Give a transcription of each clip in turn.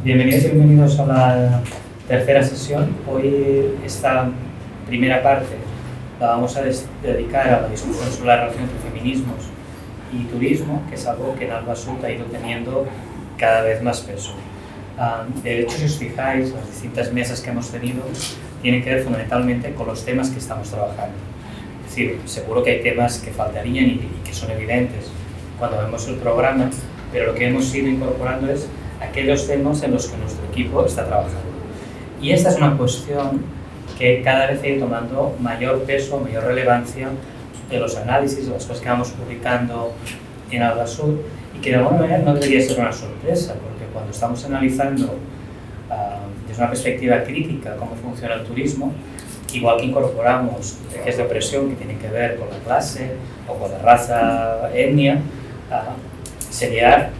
Bienvenidos y bienvenidos a la tercera sesión. Hoy esta primera parte la vamos a dedicar a la discusión sobre la relación entre feminismos y turismo, que es algo que en Albasut ha ido teniendo cada vez más peso. De hecho, si os fijáis, las distintas mesas que hemos tenido tienen que ver fundamentalmente con los temas que estamos trabajando. Es decir, seguro que hay temas que faltarían y que son evidentes cuando vemos el programa, pero lo que hemos ido incorporando es aquellos temas en los que nuestro equipo está trabajando. Y esta es una cuestión que cada vez ha ido tomando mayor peso, mayor relevancia de los análisis, de las cosas que vamos publicando en Albasut, y que de alguna manera no debería ser una sorpresa, porque cuando estamos analizando desde una perspectiva crítica cómo funciona el turismo, igual que incorporamos ejes de opresión que tienen que ver con la clase o con la raza, etnia, sería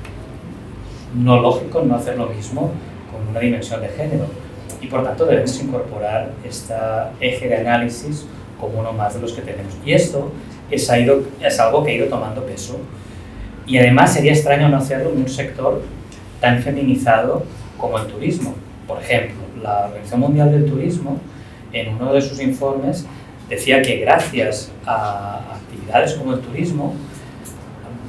no lógico no hacer lo mismo con una dimensión de género, y por tanto debemos incorporar este eje de análisis como uno más de los que tenemos. Y esto es algo que ha ido tomando peso, y además sería extraño no hacerlo en un sector tan feminizado como el turismo. Por ejemplo, la Organización Mundial del Turismo, en uno de sus informes, decía que gracias a actividades como el turismo,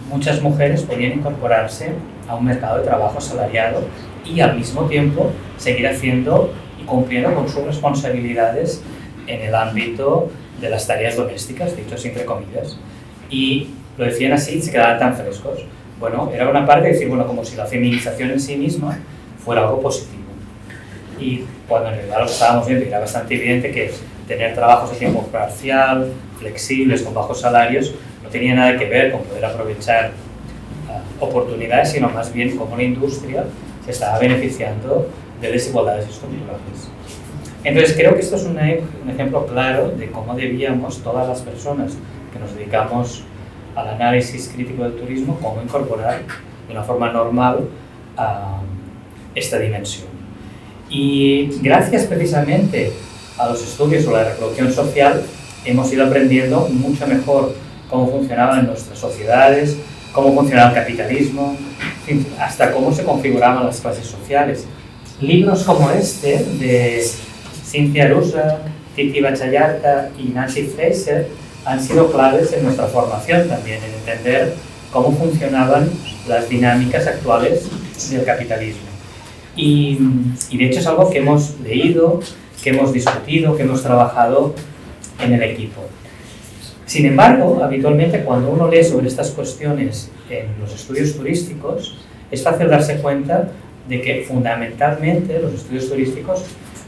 muchas mujeres podían incorporarse a un mercado de trabajo asalariado y al mismo tiempo seguir haciendo y cumpliendo con sus responsabilidades en el ámbito de las tareas domésticas, dicho entre comillas. Y lo decían así y se quedaban tan frescos. Bueno, era una parte de decir, bueno, como si la feminización en sí misma fuera algo positivo. Y cuando en realidad lo que estábamos viendo, y era bastante evidente, que tener trabajos de tiempo parcial, flexibles, con bajos salarios, no tenía nada que ver con poder aprovechar oportunidades, sino más bien cómo la industria se estaba beneficiando de desigualdades estructurales. Entonces creo que esto es un ejemplo claro de cómo debíamos, todas las personas que nos dedicamos al análisis crítico del turismo, cómo incorporar de una forma normal esta dimensión. Y gracias precisamente a los estudios sobre la reproducción social, hemos ido aprendiendo mucho mejor cómo funcionaban nuestras sociedades, cómo funcionaba el capitalismo, hasta cómo se configuraban las clases sociales. Libros como este, de Cynthia Rusa, Titi Bachayarta y Nancy Fraser, han sido claves en nuestra formación también, en entender cómo funcionaban las dinámicas actuales del capitalismo. Y de hecho es algo que hemos leído, que hemos discutido, que hemos trabajado en el equipo. Sin embargo, habitualmente cuando uno lee sobre estas cuestiones en los estudios turísticos, es fácil darse cuenta de que fundamentalmente los estudios turísticos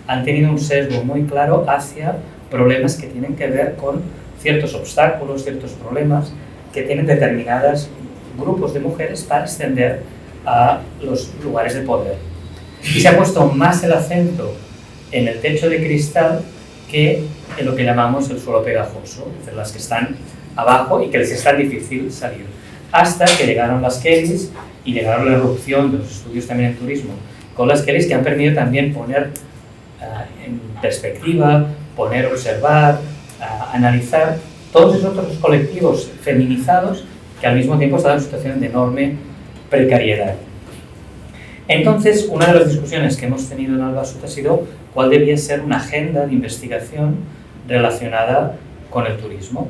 han tenido un sesgo muy claro hacia problemas que tienen que ver con ciertos obstáculos, ciertos problemas que tienen determinados grupos de mujeres para ascender a los lugares de poder. Y se ha puesto más el acento en el techo de cristal que en lo que llamamos el suelo pegajoso, es decir, las que están abajo y que les es tan difícil salir. Hasta que llegaron las Kellys y llegaron la erupción de los estudios también en turismo con las Kellys, que han permitido también poner en perspectiva, observar, analizar todos esos otros colectivos feminizados que al mismo tiempo están en una situación de enorme precariedad. Entonces, una de las discusiones que hemos tenido en Albasut ha sido cuál debía ser una agenda de investigación relacionada con el turismo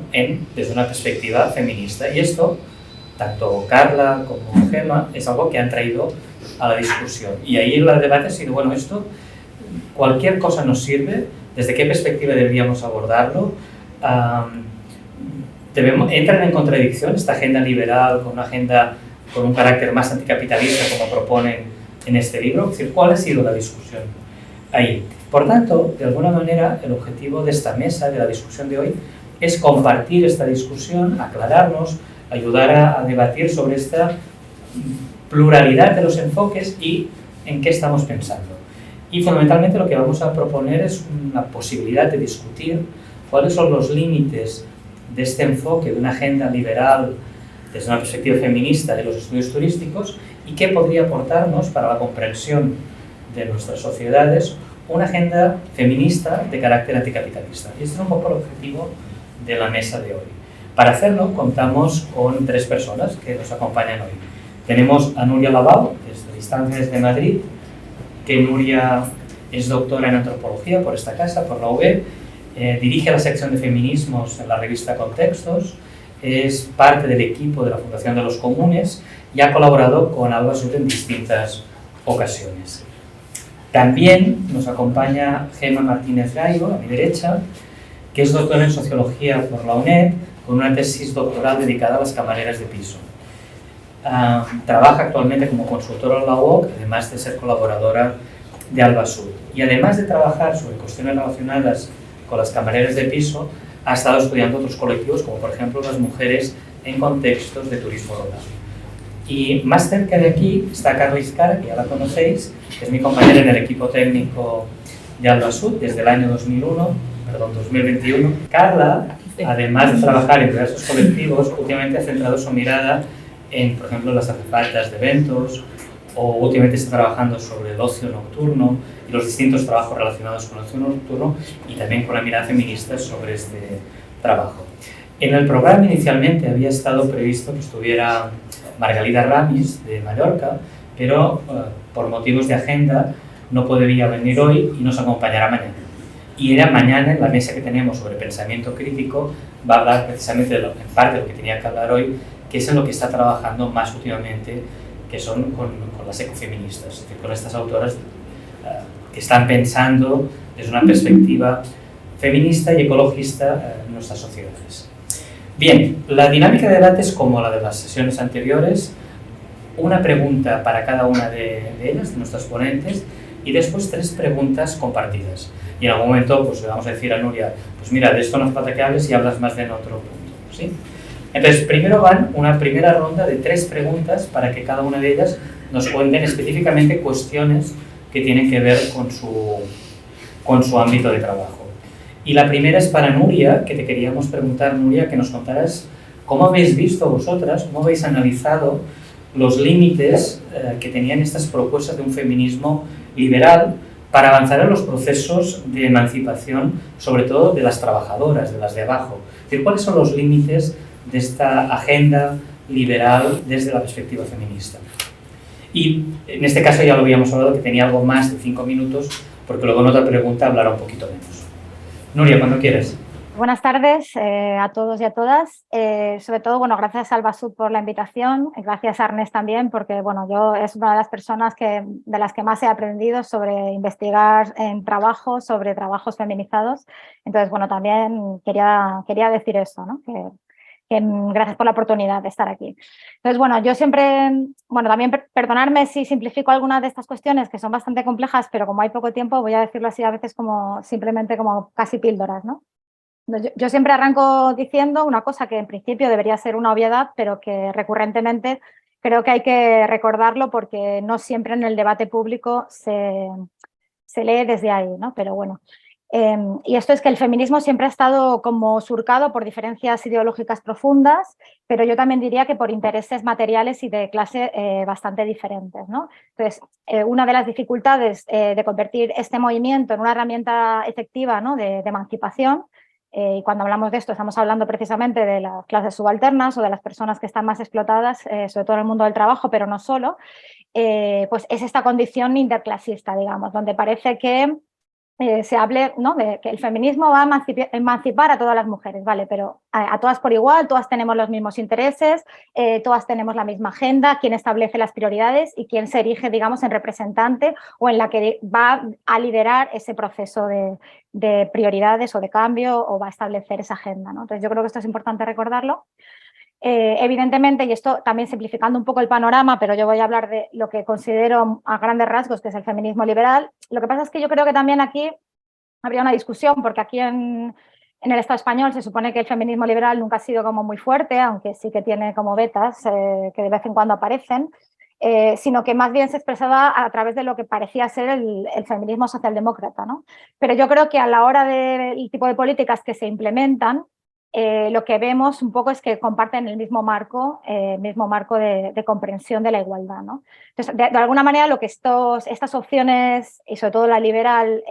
desde una perspectiva feminista. Y esto, tanto Carla como Gemma, es algo que han traído a la discusión. Y ahí el debate ha sido, bueno, esto, cualquier cosa nos sirve, ¿desde qué perspectiva deberíamos abordarlo? ¿Entran en contradicción esta agenda liberal con una agenda con un carácter más anticapitalista como proponen en este libro? Es decir, ¿cuál ha sido la discusión ahí? Por tanto, de alguna manera, el objetivo de esta mesa, de la discusión de hoy, es compartir esta discusión, aclararnos, ayudar a debatir sobre esta pluralidad de los enfoques y en qué estamos pensando. Y fundamentalmente lo que vamos a proponer es una posibilidad de discutir cuáles son los límites de este enfoque de una agenda liberal desde una perspectiva feminista de los estudios turísticos y qué podría aportarnos para la comprensión de nuestras sociedades una agenda feminista de carácter anticapitalista. Y este es un poco el objetivo de la mesa de hoy. Para hacerlo contamos con 3 personas que nos acompañan hoy. Tenemos a Núria Labau, desde Distancias de Madrid, que Nuria es doctora en antropología por esta casa, por la UB, dirige la sección de feminismos en la revista Contextos, es parte del equipo de la Fundación de los Comunes y ha colaborado con Alba Sud en distintas ocasiones. También nos acompaña Gemma Martínez Gaigo, a mi derecha, que es doctora en Sociología por la UNED, con una tesis doctoral dedicada a las camareras de piso. Trabaja actualmente como consultora en la UOC, además de ser colaboradora de Alba Sud. Y además de trabajar sobre cuestiones relacionadas con las camareras de piso, ha estado estudiando otros colectivos, como por ejemplo las mujeres en contextos de turismo rural. Y más cerca de aquí está Carla Izcara, que ya la conocéis, que es mi compañera en el equipo técnico de Alba Sud desde el año 2021. Carla, además de trabajar en diversos colectivos, últimamente ha centrado su mirada en, por ejemplo, las azafaltas de eventos, o últimamente está trabajando sobre el ocio nocturno y los distintos trabajos relacionados con el ocio nocturno y también con la mirada feminista sobre este trabajo. En el programa inicialmente había estado previsto que estuviera Margalida Ramis de Mallorca, pero por motivos de agenda no podría venir hoy y nos acompañará mañana. Y ella mañana, en la mesa que tenemos sobre pensamiento crítico, va a hablar precisamente en parte de lo que tenía que hablar hoy, que es en lo que está trabajando más últimamente, que son con las ecofeministas, es decir, con estas autoras que están pensando desde una perspectiva feminista y ecologista en nuestras sociedades. Bien, la dinámica de debate es como la de las sesiones anteriores, una pregunta para cada una de ellas, de nuestras ponentes, y después 3 preguntas compartidas. Y en algún momento pues, le vamos a decir a Nuria, pues mira, de esto no hace falta que hables y hablas más de en otro punto, ¿sí? Entonces, primero van una primera ronda de 3 preguntas para que cada una de ellas nos cuenten específicamente cuestiones que tienen que ver con su ámbito de trabajo. Y la primera es para Nuria, que te queríamos preguntar, Nuria, que nos contaras cómo habéis visto vosotras, cómo habéis analizado los límites que tenían estas propuestas de un feminismo liberal para avanzar en los procesos de emancipación, sobre todo de las trabajadoras, de las de abajo. Es decir, ¿cuáles son los límites de esta agenda liberal desde la perspectiva feminista? Y en este caso ya lo habíamos hablado, que tenía algo más de 5 minutos, porque luego en otra pregunta hablará un poquito menos. Nuria, cuando quieras. Buenas tardes a todos y a todas. Sobre todo, bueno, gracias a Alba Sud por la invitación, gracias a Ernest también, porque bueno, yo es una de las personas de las que más he aprendido sobre investigar en trabajo, sobre trabajos feminizados. Entonces, bueno, también quería decir eso, ¿no? Que gracias por la oportunidad de estar aquí. Entonces, bueno, yo siempre, bueno, también perdonarme si simplifico algunas de estas cuestiones que son bastante complejas, pero como hay poco tiempo, voy a decirlo así a veces como simplemente como casi píldoras, ¿no? Yo siempre arranco diciendo una cosa que en principio debería ser una obviedad, pero que recurrentemente creo que hay que recordarlo porque no siempre en el debate público se lee desde ahí, ¿no? Pero bueno. Y esto es que el feminismo siempre ha estado como surcado por diferencias ideológicas profundas, pero yo también diría que por intereses materiales y de clase bastante diferentes, ¿no? Entonces, una de las dificultades de convertir este movimiento en una herramienta efectiva, ¿no? de emancipación, y cuando hablamos de esto estamos hablando precisamente de las clases subalternas o de las personas que están más explotadas, sobre todo en el mundo del trabajo, pero no solo, pues es esta condición interclasista, digamos, donde parece que se hable, ¿no? de que el feminismo va a emancipar a todas las mujeres, ¿vale? Pero a todas por igual, todas tenemos los mismos intereses, todas tenemos la misma agenda, quién establece las prioridades y quién se erige, digamos, en representante o en la que va a liderar ese proceso de prioridades o de cambio o va a establecer esa agenda, ¿no? Entonces yo creo que esto es importante recordarlo. Evidentemente, y esto también simplificando un poco el panorama, pero yo voy a hablar de lo que considero a grandes rasgos que es el feminismo liberal. Lo que pasa es que yo creo que también aquí habría una discusión, porque aquí en el Estado español se supone que el feminismo liberal nunca ha sido como muy fuerte, aunque sí que tiene como vetas que de vez en cuando aparecen, sino que más bien se expresaba a través de lo que parecía ser el feminismo socialdemócrata, ¿no? Pero yo creo que a la hora del tipo de políticas que se implementan, lo que vemos un poco es que comparten el mismo marco de comprensión de la igualdad, ¿no? Entonces, de alguna manera lo que estas opciones, y sobre todo la liberal,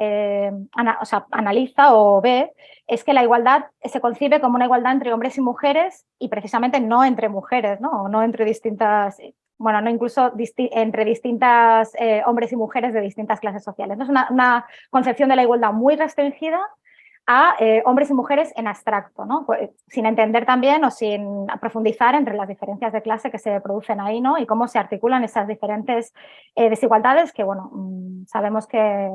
analiza o ve, es que la igualdad se concibe como una igualdad entre hombres y mujeres y precisamente no entre mujeres, ¿no? O no entre distintas, bueno, no incluso entre distintas hombres y mujeres de distintas clases sociales. ¿No? Es una concepción de la igualdad muy restringida a hombres y mujeres en abstracto, ¿no? Pues, sin entender también o sin profundizar entre las diferencias de clase que se producen ahí, ¿no? Y cómo se articulan esas diferentes desigualdades que, bueno, sabemos que,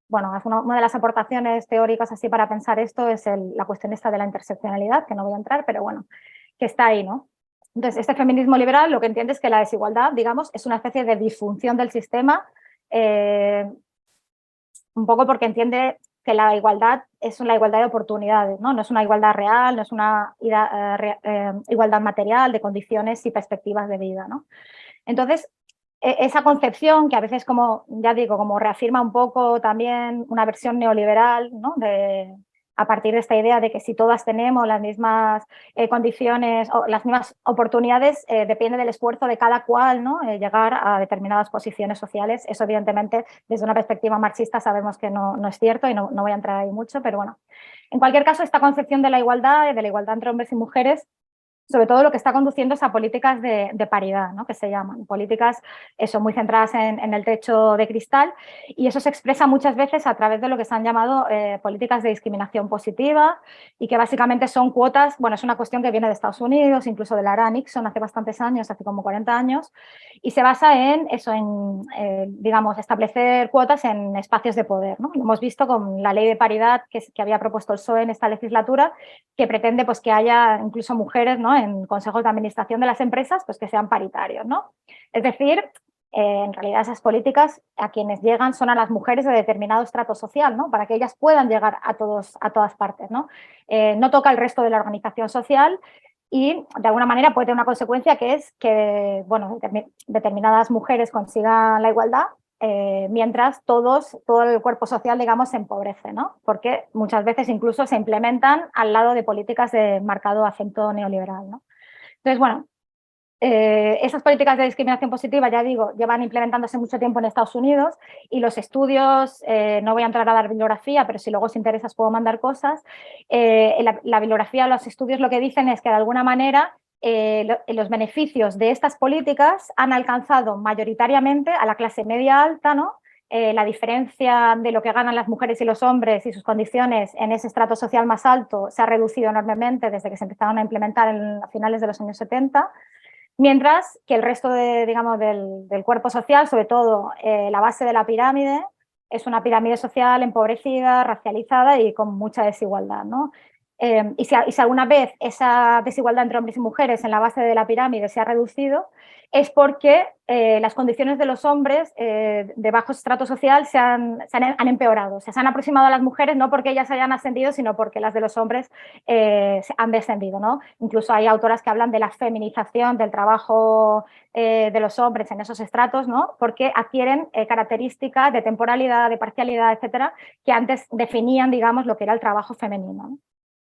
bueno, una de las aportaciones teóricas así para pensar esto es la cuestión esta de la interseccionalidad, que no voy a entrar, pero bueno, que está ahí, ¿no? Entonces, este feminismo liberal lo que entiende es que la desigualdad, digamos, es una especie de disfunción del sistema, un poco porque entiende que la igualdad es una igualdad de oportunidades, ¿no? No es una igualdad real, no es una igualdad material de condiciones y perspectivas de vida, ¿no? Entonces, esa concepción que a veces, como ya digo, como reafirma un poco también una versión neoliberal, ¿no? A partir de esta idea de que si todas tenemos las mismas condiciones o las mismas oportunidades, depende del esfuerzo de cada cual, ¿no? Llegar a determinadas posiciones sociales. Eso, evidentemente, desde una perspectiva marxista sabemos que no es cierto y no voy a entrar ahí mucho, pero bueno. En cualquier caso, esta concepción de la igualdad entre hombres y mujeres, sobre todo lo que está conduciendo es a políticas de paridad, ¿no? Que se llaman políticas eso, muy centradas en el techo de cristal, y eso se expresa muchas veces a través de lo que se han llamado políticas de discriminación positiva, y que básicamente son cuotas. Bueno, es una cuestión que viene de Estados Unidos, incluso de la era Nixon hace bastantes años, hace como 40 años, y se basa en eso, digamos, establecer cuotas en espacios de poder, ¿no? Lo hemos visto con la ley de paridad que había propuesto el PSOE en esta legislatura, que pretende pues, que haya incluso mujeres, ¿no? En consejos de administración de las empresas, pues que sean paritarios, ¿no? Es decir, en realidad esas políticas a quienes llegan son a las mujeres de determinado estrato social, ¿no? Para que ellas puedan llegar a todas partes, ¿no? No toca el resto de la organización social y de alguna manera puede tener una consecuencia que es que, bueno, determinadas mujeres consigan la igualdad, mientras todo el cuerpo social, digamos, se empobrece, ¿no? Porque muchas veces incluso se implementan al lado de políticas de marcado acento neoliberal, ¿no? Entonces, bueno, esas políticas de discriminación positiva, ya digo, llevan implementándose mucho tiempo en Estados Unidos, y los estudios, no voy a entrar a dar bibliografía, pero si luego os interesa os puedo mandar cosas. La bibliografía, los estudios lo que dicen es que de alguna manera los beneficios de estas políticas han alcanzado mayoritariamente a la clase media alta, ¿no? La diferencia de lo que ganan las mujeres y los hombres y sus condiciones en ese estrato social más alto se ha reducido enormemente desde que se empezaron a implementar a finales de los años 70, mientras que el resto digamos, del cuerpo social, sobre todo la base de la pirámide, es una pirámide social empobrecida, racializada y con mucha desigualdad, ¿no? Y si alguna vez esa desigualdad entre hombres y mujeres en la base de la pirámide se ha reducido, es porque las condiciones de los hombres de bajo estrato social han empeorado. O sea, se han aproximado a las mujeres no porque ellas hayan ascendido, sino porque las de los hombres han descendido, ¿no? Incluso hay autoras que hablan de la feminización del trabajo de los hombres en esos estratos, ¿no? Porque adquieren características de temporalidad, de parcialidad, etcétera, que antes definían, digamos, lo que era el trabajo femenino, ¿no?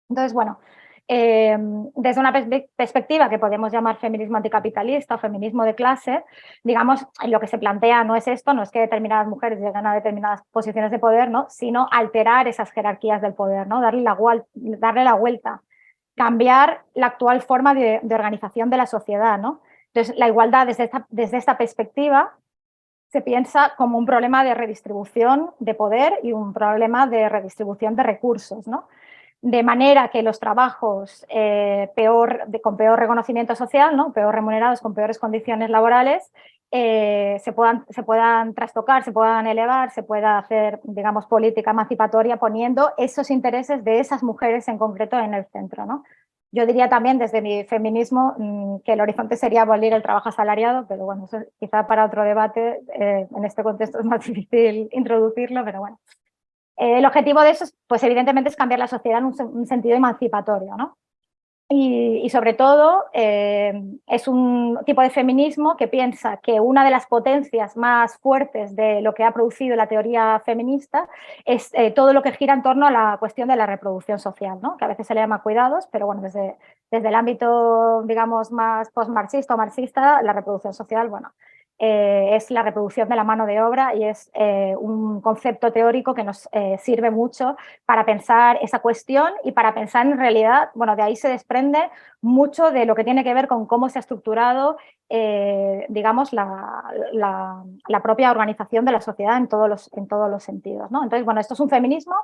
Entonces, bueno, desde una perspectiva que podemos llamar feminismo anticapitalista o feminismo de clase, digamos, lo que se plantea no es esto, no es que determinadas mujeres lleguen a determinadas posiciones de poder, ¿no? Sino alterar esas jerarquías del poder, ¿no? Darle la vuelta, cambiar la actual forma de organización de la sociedad, ¿no? Entonces, la igualdad desde esta perspectiva se piensa como un problema de redistribución de poder y un problema de redistribución de recursos, ¿no? De manera que los trabajos con peor reconocimiento social, ¿no? Peor remunerados, con peores condiciones laborales, se puedan trastocar, se puedan elevar, se pueda hacer, digamos, política emancipatoria poniendo esos intereses de esas mujeres en concreto en el centro, ¿no? Yo diría también desde mi feminismo que el horizonte sería abolir el trabajo asalariado, pero bueno, eso quizá para otro debate, en este contexto es más difícil introducirlo, pero bueno. El objetivo de eso, pues evidentemente, es cambiar la sociedad en un sentido emancipatorio, ¿no? Y sobre todo es un tipo de feminismo que piensa que una de las potencias más fuertes de lo que ha producido la teoría feminista es todo lo que gira en torno a la cuestión de la reproducción social, ¿no? Que a veces se le llama cuidados, pero bueno, desde el ámbito, digamos, más postmarxista o marxista, la reproducción social, bueno, es la reproducción de la mano de obra y es un concepto teórico que nos sirve mucho para pensar esa cuestión y para pensar en realidad, bueno, de ahí se desprende mucho de lo que tiene que ver con cómo se ha estructurado, digamos, la propia organización de la sociedad en todos los sentidos, ¿no? Entonces, bueno, esto es un feminismo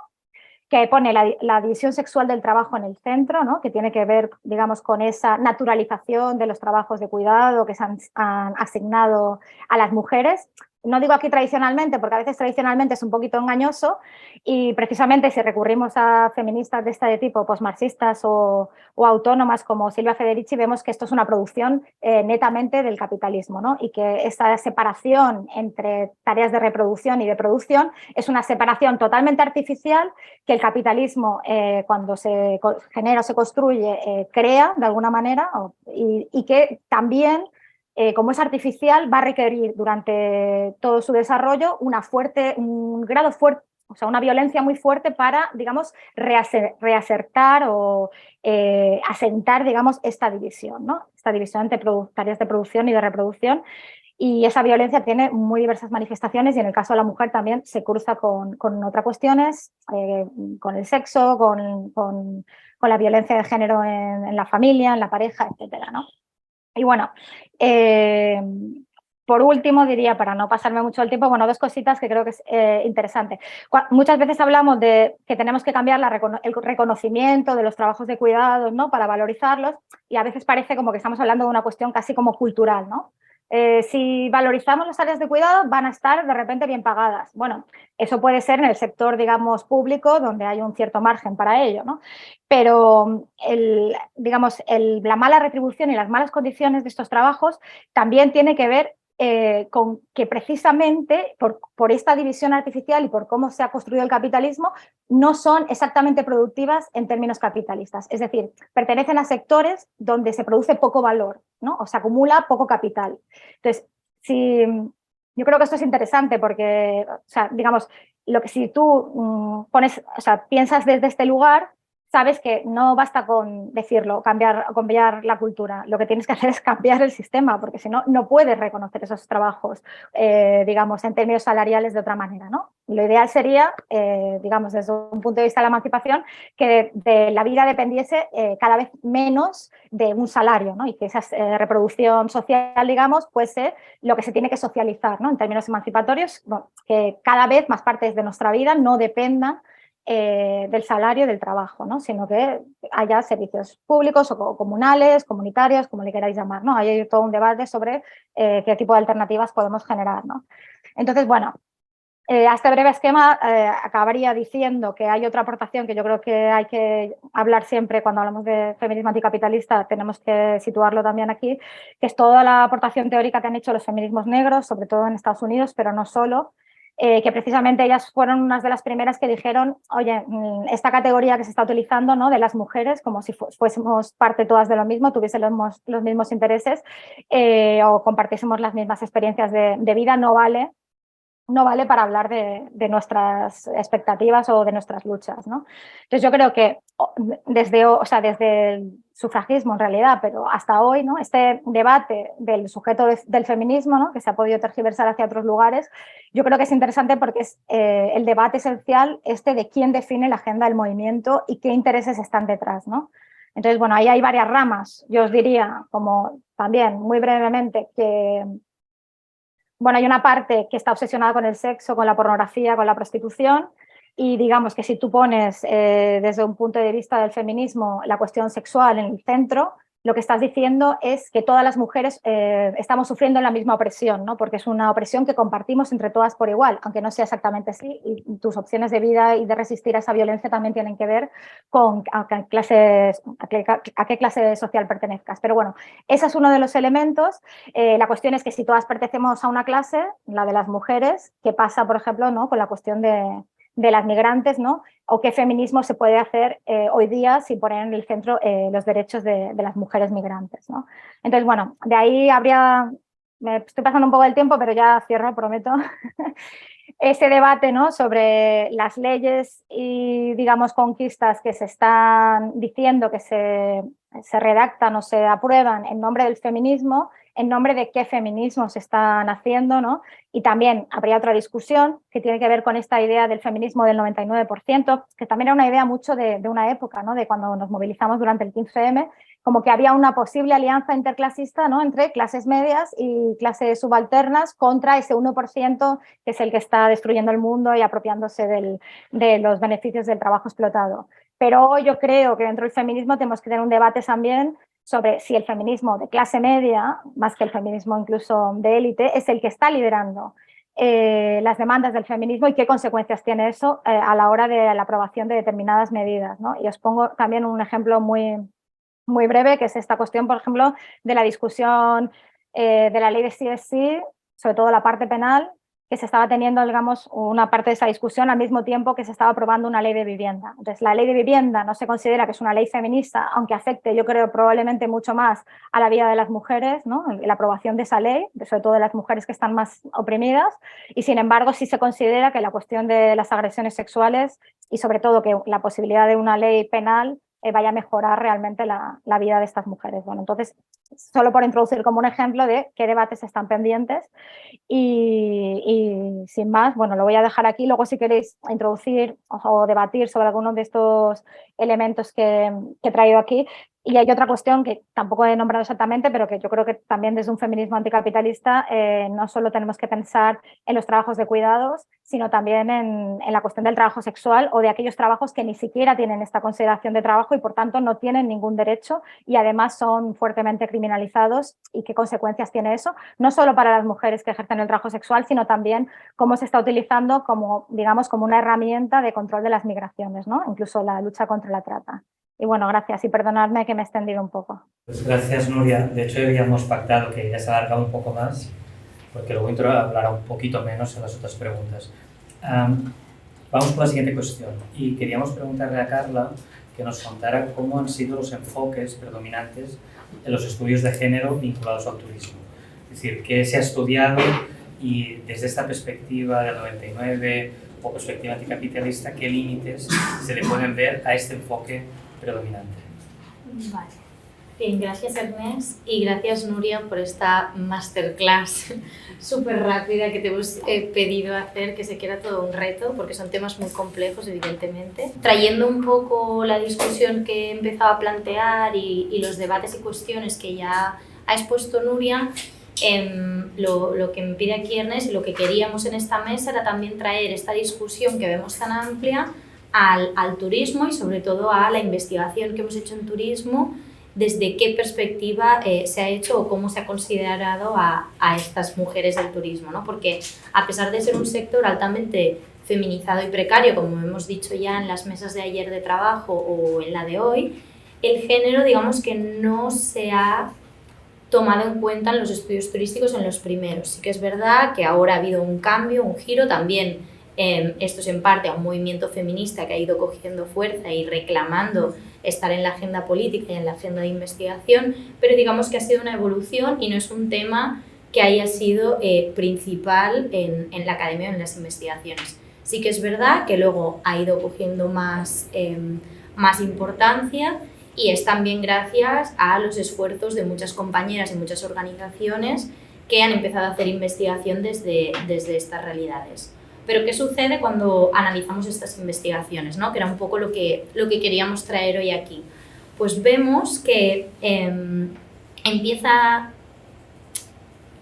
que pone la división sexual del trabajo en el centro, ¿no? Que tiene que ver, digamos, con esa naturalización de los trabajos de cuidado que se han asignado a las mujeres. No digo aquí tradicionalmente, porque a veces tradicionalmente es un poquito engañoso y precisamente si recurrimos a feministas de este tipo, posmarxistas o autónomas como Silvia Federici, vemos que esto es una producción netamente del capitalismo, ¿no? Y que esa separación entre tareas de reproducción y de producción es una separación totalmente artificial que el capitalismo, cuando se genera o se construye, crea de alguna manera y que también, como es artificial, va a requerir durante todo su desarrollo un grado fuerte, o sea, una violencia muy fuerte para, digamos, reasertar o asentar, digamos, esta división, ¿no? Esta división entre tareas de producción y de reproducción. Y esa violencia tiene muy diversas manifestaciones y en el caso de la mujer también se cruza con otras cuestiones, con el sexo, con la violencia de género en la familia, en la pareja, etcétera, ¿no? Y bueno, por último diría, para no pasarme mucho el tiempo, bueno, dos cositas que creo que es interesante. Muchas veces hablamos de que tenemos que cambiar el reconocimiento de los trabajos de cuidados, ¿no? Para valorizarlos y a veces parece como que estamos hablando de una cuestión casi como cultural, ¿no? Si valorizamos las áreas de cuidado, van a estar de repente bien pagadas. Bueno, eso puede ser en el sector, digamos, público, donde hay un cierto margen para ello, ¿no? Pero digamos, la mala retribución y las malas condiciones de estos trabajos también tiene que ver con que precisamente por esta división artificial y por cómo se ha construido el capitalismo, no son exactamente productivas en términos capitalistas. Es decir, pertenecen a sectores donde se produce poco valor, ¿no? O se acumula poco capital. Entonces, yo creo que esto es interesante porque, o sea, digamos, si tú piensas desde este lugar, sabes que no basta con decirlo, cambiar la cultura. Lo que tienes que hacer es cambiar el sistema, porque si no, no puedes reconocer esos trabajos, digamos, en términos salariales de otra manera, ¿no? Lo ideal sería, digamos, desde un punto de vista de la emancipación, que de la vida dependiese cada vez menos de un salario, ¿no? Y que esa reproducción social, digamos, pues lo que se tiene que socializar, ¿no? En términos emancipatorios, bueno, que cada vez más partes de nuestra vida no dependan del salario del trabajo, ¿no? Sino que haya servicios públicos o comunales, comunitarios, como le queráis llamar, ¿no? Hay todo un debate sobre qué tipo de alternativas podemos generar, ¿no? Entonces, bueno, a este breve esquema acabaría diciendo que hay otra aportación que yo creo que hay que hablar siempre cuando hablamos de feminismo anticapitalista, tenemos que situarlo también aquí, que es toda la aportación teórica que han hecho los feminismos negros, sobre todo en Estados Unidos, pero no solo, que precisamente ellas fueron unas de las primeras que dijeron, oye, esta categoría que se está utilizando, ¿no? De las mujeres, como si fuésemos parte todas de lo mismo, tuviésemos los mismos intereses o compartiésemos las mismas experiencias de vida, no vale para hablar de nuestras expectativas o de nuestras luchas, ¿no? Entonces yo creo que desde el sufragismo en realidad, pero hasta hoy, ¿no? Este debate del sujeto del feminismo, ¿no? Que se ha podido tergiversar hacia otros lugares, yo creo que es interesante porque es el debate esencial de quién define la agenda del movimiento y qué intereses están detrás, ¿no? Entonces, bueno, ahí hay varias ramas. Yo os diría, como también muy brevemente, que bueno, hay una parte que está obsesionada con el sexo, con la pornografía, con la prostitución y digamos que si tú pones desde un punto de vista del feminismo la cuestión sexual en el centro, lo que estás diciendo es que todas las mujeres estamos sufriendo la misma opresión, ¿no? Porque es una opresión que compartimos entre todas por igual, aunque no sea exactamente así, y tus opciones de vida y de resistir a esa violencia también tienen que ver con a qué clase social pertenezcas. Pero bueno, ese es uno de los elementos. La cuestión es que si todas pertenecemos a una clase, la de las mujeres, ¿qué pasa, por ejemplo, ¿no? Con la cuestión de las migrantes, ¿no? O qué feminismo se puede hacer hoy día sin poner en el centro los derechos de las mujeres migrantes, ¿no? Entonces, bueno, de ahí me estoy pasando un poco del tiempo, pero ya cierro, prometo, ese debate, ¿no? Sobre las leyes y, digamos, conquistas que se están diciendo que se se redactan o se aprueban en nombre del feminismo, en nombre de qué feminismos se están haciendo, ¿no? Y también habría otra discusión que tiene que ver con esta idea del feminismo del 99%, que también era una idea mucho de una época, ¿no? De cuando nos movilizamos durante el 15M, como que había una posible alianza interclasista, ¿no? Entre clases medias y clases subalternas contra ese 1% que es el que está destruyendo el mundo y apropiándose de los beneficios del trabajo explotado. Pero yo creo que dentro del feminismo tenemos que tener un debate también sobre si el feminismo de clase media, más que el feminismo incluso de élite, es el que está liderando las demandas del feminismo y qué consecuencias tiene eso a la hora de la aprobación de determinadas medidas, ¿no? Y os pongo también un ejemplo muy breve, que es esta cuestión, por ejemplo, de la discusión de la ley de CSC, sobre todo la parte penal, que se estaba teniendo, digamos, una parte de esa discusión al mismo tiempo que se estaba aprobando una ley de vivienda. Entonces, la ley de vivienda no se considera que es una ley feminista, aunque afecte, yo creo, probablemente mucho más a la vida de las mujeres, ¿no? La aprobación de esa ley, sobre todo de las mujeres que están más oprimidas, y sin embargo sí se considera que la cuestión de las agresiones sexuales y sobre todo que la posibilidad de una ley penal vaya a mejorar realmente la vida de estas mujeres. Bueno, entonces, solo por introducir como un ejemplo de qué debates están pendientes y sin más, bueno, lo voy a dejar aquí. Luego, si queréis introducir o debatir sobre algunos de estos elementos que he traído aquí. Y hay otra cuestión que tampoco he nombrado exactamente, pero que yo creo que también desde un feminismo anticapitalista no solo tenemos que pensar en los trabajos de cuidados, sino también en la cuestión del trabajo sexual o de aquellos trabajos que ni siquiera tienen esta consideración de trabajo y por tanto no tienen ningún derecho y además son fuertemente criminalizados y qué consecuencias tiene eso, no solo para las mujeres que ejercen el trabajo sexual, sino también cómo se está utilizando como, digamos, como una herramienta de control de las migraciones, ¿no? Incluso la lucha contra la trata. Y bueno, gracias y perdonadme que me he extendido un poco. Pues gracias, Nuria. De hecho, habíamos pactado que ya se alargaba un poco más, porque luego hablará un poquito menos en las otras preguntas. Vamos con la siguiente cuestión. Y queríamos preguntarle a Carla que nos contara cómo han sido los enfoques predominantes en los estudios de género vinculados al turismo. Es decir, qué se ha estudiado y desde esta perspectiva del 99 o perspectiva anticapitalista, qué límites se le pueden ver a este enfoque predominante. Vale. Bien, gracias Ernest y gracias Nuria por esta masterclass súper rápida que te hemos pedido hacer, que sé que era todo un reto porque son temas muy complejos evidentemente. Trayendo un poco la discusión que he empezado a plantear y los debates y cuestiones que ya ha expuesto Nuria, lo que me pide aquí Ernest y lo que queríamos en esta mesa era también traer esta discusión que vemos tan amplia al turismo y sobre todo a la investigación que hemos hecho en turismo, desde qué perspectiva se ha hecho o cómo se ha considerado a estas mujeres del turismo, ¿no? Porque a pesar de ser un sector altamente feminizado y precario, como hemos dicho ya en las mesas de ayer de trabajo o en la de hoy, el género digamos que no se ha tomado en cuenta en los estudios turísticos en los primeros. Sí que es verdad que ahora ha habido un cambio, un giro también. Esto es en parte a un movimiento feminista que ha ido cogiendo fuerza y reclamando estar en la agenda política y en la agenda de investigación, pero digamos que ha sido una evolución y no es un tema que haya sido principal en la academia o en las investigaciones. Sí que es verdad que luego ha ido cogiendo más importancia y es también gracias a los esfuerzos de muchas compañeras y muchas organizaciones que han empezado a hacer investigación desde estas realidades. Pero ¿qué sucede cuando analizamos estas investigaciones, ¿no? Que era un poco lo que queríamos traer hoy aquí. Pues vemos que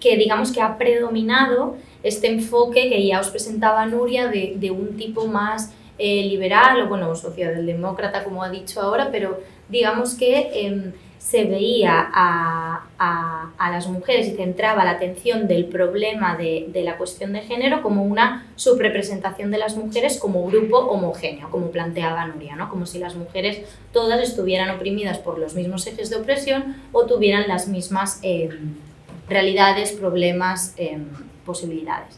digamos que ha predominado este enfoque que ya os presentaba Nuria de un tipo más liberal o bueno, socialdemócrata como ha dicho ahora, pero digamos que se veía a las mujeres y centraba la atención del problema de la cuestión de género como una subrepresentación de las mujeres como grupo homogéneo, como planteaba Nuria, ¿no? Como si las mujeres todas estuvieran oprimidas por los mismos ejes de opresión o tuvieran las mismas realidades, problemas, posibilidades.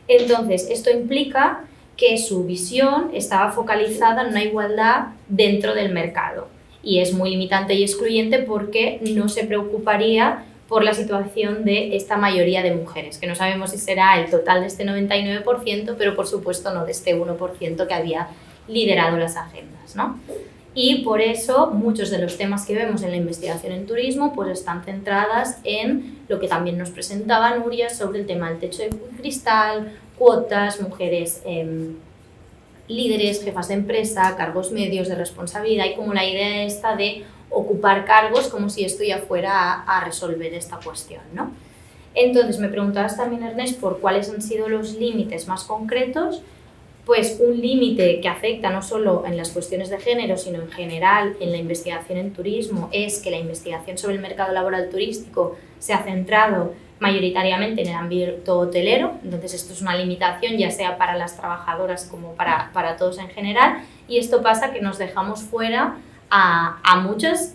Entonces, esto implica que su visión estaba focalizada en una igualdad dentro del mercado. Y es muy limitante y excluyente porque no se preocuparía por la situación de esta mayoría de mujeres, que no sabemos si será el total de este 99%, pero por supuesto no de este 1% que había liderado las agendas, ¿no? Y por eso muchos de los temas que vemos en la investigación en turismo pues están centradas en lo que también nos presentaba Nuria sobre el tema del techo de cristal, cuotas, mujeres líderes, jefas de empresa, cargos medios de responsabilidad y como la idea esta de ocupar cargos como si esto ya fuera a resolver esta cuestión, ¿no? Entonces me preguntabas también, Ernest, por cuáles han sido los límites más concretos. Pues un límite que afecta no solo en las cuestiones de género, sino en general en la investigación en turismo, es que la investigación sobre el mercado laboral turístico se ha centrado mayoritariamente en el ámbito hotelero, entonces esto es una limitación ya sea para las trabajadoras como para todos en general, y esto pasa que nos dejamos fuera a muchas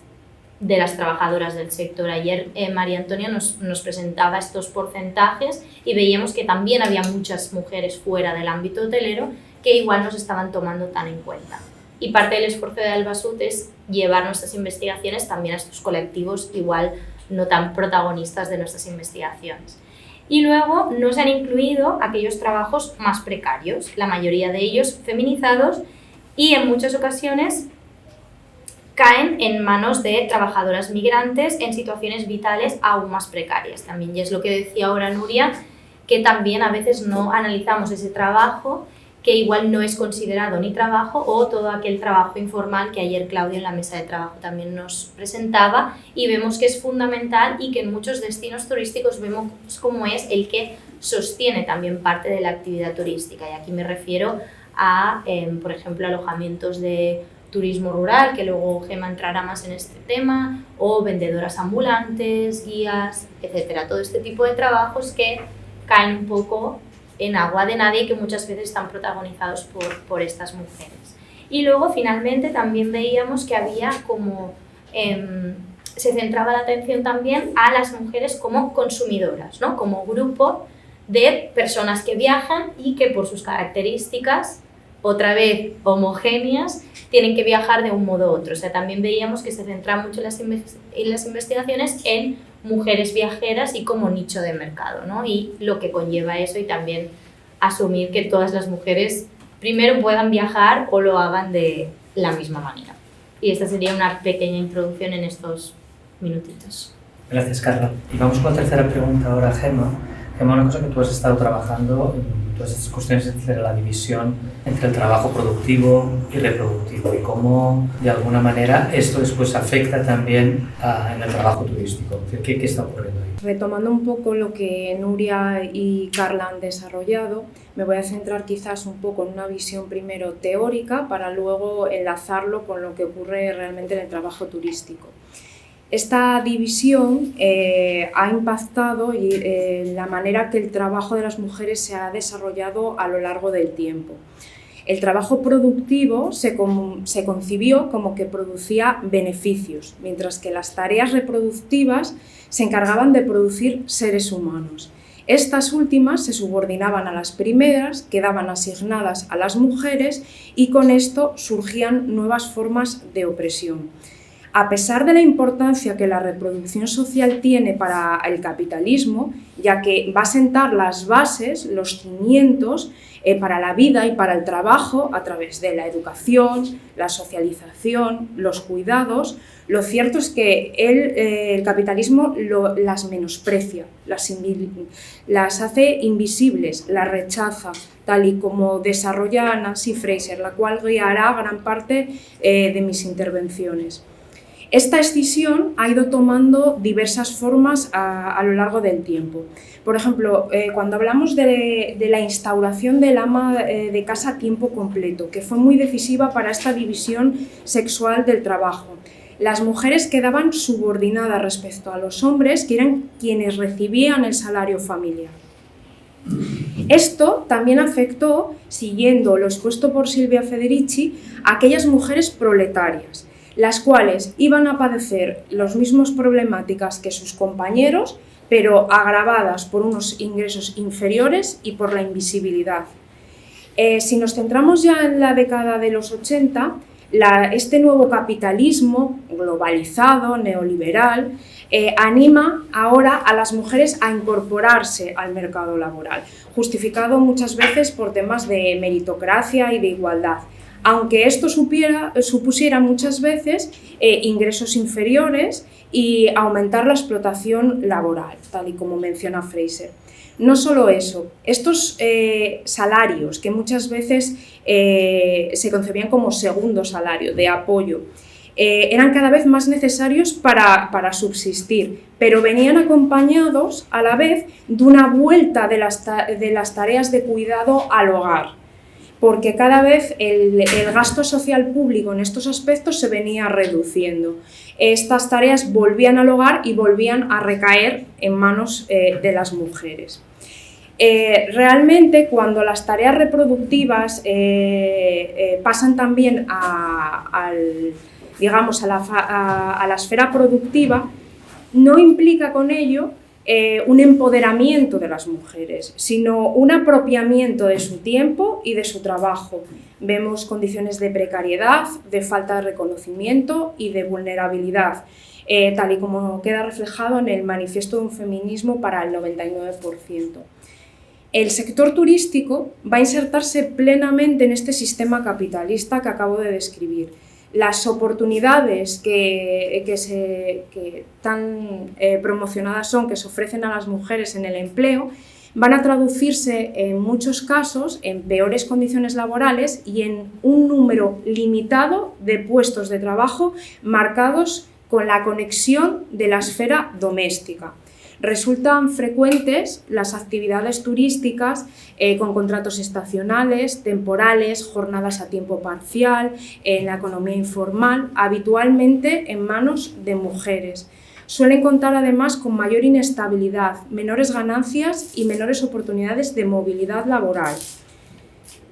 de las trabajadoras del sector. Ayer María Antonia nos presentaba estos porcentajes y veíamos que también había muchas mujeres fuera del ámbito hotelero que igual no se estaban tomando tan en cuenta. Y parte del esfuerzo de Albasut es llevar nuestras investigaciones también a estos colectivos igual no tan protagonistas de nuestras investigaciones. Y luego no se han incluido aquellos trabajos más precarios, la mayoría de ellos feminizados y en muchas ocasiones caen en manos de trabajadoras migrantes en situaciones vitales aún más precarias también. Y es lo que decía ahora Nuria, que también a veces no analizamos ese trabajo que igual no es considerado ni trabajo o todo aquel trabajo informal que ayer Claudio en la mesa de trabajo también nos presentaba y vemos que es fundamental y que en muchos destinos turísticos vemos cómo es el que sostiene también parte de la actividad turística. Y aquí me refiero a, por ejemplo, alojamientos de turismo rural, que luego Gemma entrará más en este tema, o vendedoras ambulantes, guías, etcétera. Todo este tipo de trabajos que caen un poco en agua de nadie y que muchas veces están protagonizados por estas mujeres. Y luego finalmente también veíamos que había como se centraba la atención también a las mujeres como consumidoras, ¿no? Como grupo de personas que viajan y que por sus características otra vez homogéneas, tienen que viajar de un modo u otro. O sea, también veíamos que se centra mucho en las investigaciones en mujeres viajeras y como nicho de mercado, ¿no? Y lo que conlleva eso y también asumir que todas las mujeres primero puedan viajar o lo hagan de la misma manera. Y esta sería una pequeña introducción en estos minutitos. Gracias, Carla. Y vamos con la tercera pregunta ahora, Gemma. Gemma, una cosa que tú has estado trabajando en todas estas cuestiones entre la división entre el trabajo productivo y reproductivo y cómo, de alguna manera, esto después afecta también en el trabajo turístico. ¿Qué está ocurriendo ahí? Retomando un poco lo que Nuria y Carla han desarrollado, me voy a centrar quizás un poco en una visión primero teórica para luego enlazarlo con lo que ocurre realmente en el trabajo turístico. Esta división ha impactado en la manera que el trabajo de las mujeres se ha desarrollado a lo largo del tiempo. El trabajo productivo se concibió como que producía beneficios, mientras que las tareas reproductivas se encargaban de producir seres humanos. Estas últimas se subordinaban a las primeras, quedaban asignadas a las mujeres y con esto surgían nuevas formas de opresión. A pesar de la importancia que la reproducción social tiene para el capitalismo, ya que va a sentar las bases, los cimientos para la vida y para el trabajo a través de la educación, la socialización, los cuidados, lo cierto es que el capitalismo las menosprecia, las hace invisibles, las rechaza, tal y como desarrolla Nancy Fraser, la cual guiará gran parte de mis intervenciones. Esta escisión ha ido tomando diversas formas a lo largo del tiempo. Por ejemplo, cuando hablamos de la instauración del ama de casa a tiempo completo, que fue muy decisiva para esta división sexual del trabajo, las mujeres quedaban subordinadas respecto a los hombres, que eran quienes recibían el salario familiar. Esto también afectó, siguiendo lo expuesto por Silvia Federici, a aquellas mujeres proletarias, las cuales iban a padecer las mismas problemáticas que sus compañeros, pero agravadas por unos ingresos inferiores y por la invisibilidad. Si nos centramos ya en la década de los 80, este nuevo capitalismo globalizado, neoliberal, anima ahora a las mujeres a incorporarse al mercado laboral, justificado muchas veces por temas de meritocracia y de igualdad. aunque esto supusiera muchas veces ingresos inferiores y aumentar la explotación laboral, tal y como menciona Fraser. No solo eso, estos salarios que muchas veces se concebían como segundo salario, de apoyo, eran cada vez más necesarios para subsistir, pero venían acompañados a la vez de una vuelta de las tareas de cuidado al hogar, porque cada vez el gasto social público en estos aspectos se venía reduciendo. Estas tareas volvían al hogar y volvían a recaer en manos de las mujeres. Realmente, cuando las tareas reproductivas pasan también a la esfera productiva, no implica con ello un empoderamiento de las mujeres, sino un apropiamiento de su tiempo y de su trabajo. Vemos condiciones de precariedad, de falta de reconocimiento y de vulnerabilidad, tal y como queda reflejado en el Manifiesto de un Feminismo para el 99%. El sector turístico va a insertarse plenamente en este sistema capitalista que acabo de describir. Las oportunidades que tan promocionadas son, que se ofrecen a las mujeres en el empleo, van a traducirse en muchos casos en peores condiciones laborales y en un número limitado de puestos de trabajo marcados con la conexión de la esfera doméstica. Resultan frecuentes las actividades turísticas con contratos estacionales, temporales, jornadas a tiempo parcial, en la economía informal, habitualmente en manos de mujeres. Suelen contar además con mayor inestabilidad, menores ganancias y menores oportunidades de movilidad laboral.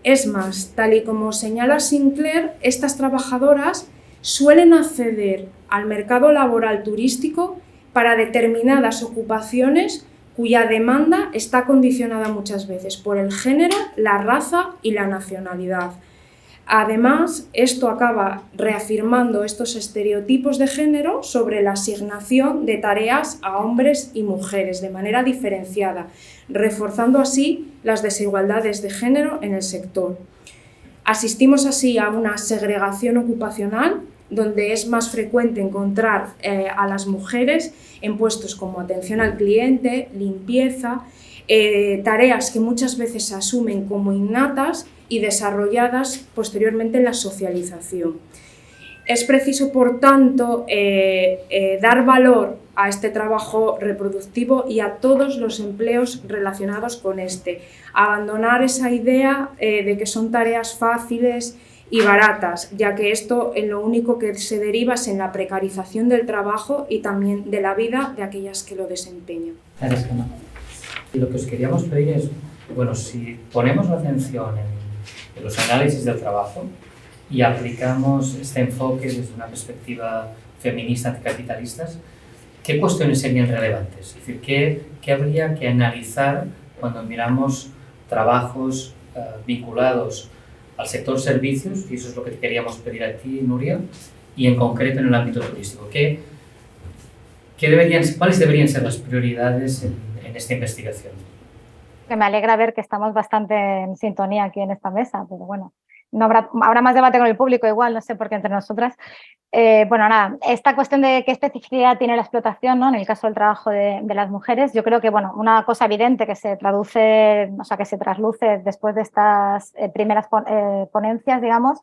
Es más, tal y como señala Sinclair, estas trabajadoras suelen acceder al mercado laboral turístico para determinadas ocupaciones cuya demanda está condicionada muchas veces por el género, la raza y la nacionalidad. Además, esto acaba reafirmando estos estereotipos de género sobre la asignación de tareas a hombres y mujeres de manera diferenciada, reforzando así las desigualdades de género en el sector. Asistimos así a una segregación ocupacional donde es más frecuente encontrar a las mujeres en puestos como atención al cliente, limpieza, tareas que muchas veces se asumen como innatas y desarrolladas posteriormente en la socialización. Es preciso, por tanto, dar valor a este trabajo reproductivo y a todos los empleos relacionados con este. Abandonar esa idea de que son tareas fáciles y baratas, ya que esto en lo único que se deriva es en la precarización del trabajo y también de la vida de aquellas que lo desempeñan. Gracias, Gemma. Y lo que os queríamos pedir es, bueno, si ponemos la atención en los análisis del trabajo y aplicamos este enfoque desde una perspectiva feminista anticapitalista, ¿qué cuestiones serían relevantes? Es decir, ¿qué habría que analizar cuando miramos trabajos vinculados al sector servicios? Y eso es lo que te queríamos pedir a ti, Nuria, y en concreto en el ámbito turístico. ¿Cuáles deberían ser las prioridades en esta investigación? Que me alegra ver que estamos bastante en sintonía aquí en esta mesa, pero bueno, no habrá más debate con el público igual, no sé por qué entre nosotras. Bueno, nada, esta cuestión de qué especificidad tiene la explotación, ¿no? En el caso del trabajo de las mujeres, yo creo que, bueno, una cosa evidente que se traduce, o sea, que se trasluce después de estas primeras ponencias, digamos,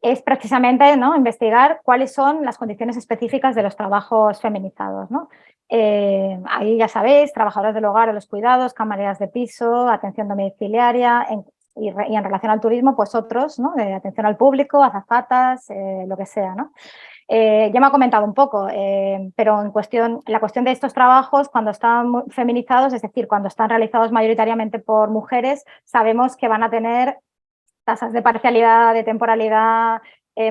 es precisamente, ¿no?, investigar cuáles son las condiciones específicas de los trabajos feminizados, ¿no? Ahí ya sabéis, trabajadoras del hogar o los cuidados, camareras de piso, atención domiciliaria y en relación al turismo, pues otros, ¿no?, de atención al público, azafatas, lo que sea, ¿no? Ya me ha comentado un poco, pero la cuestión de estos trabajos, cuando están feminizados, es decir, cuando están realizados mayoritariamente por mujeres, sabemos que van a tener tasas de parcialidad, de temporalidad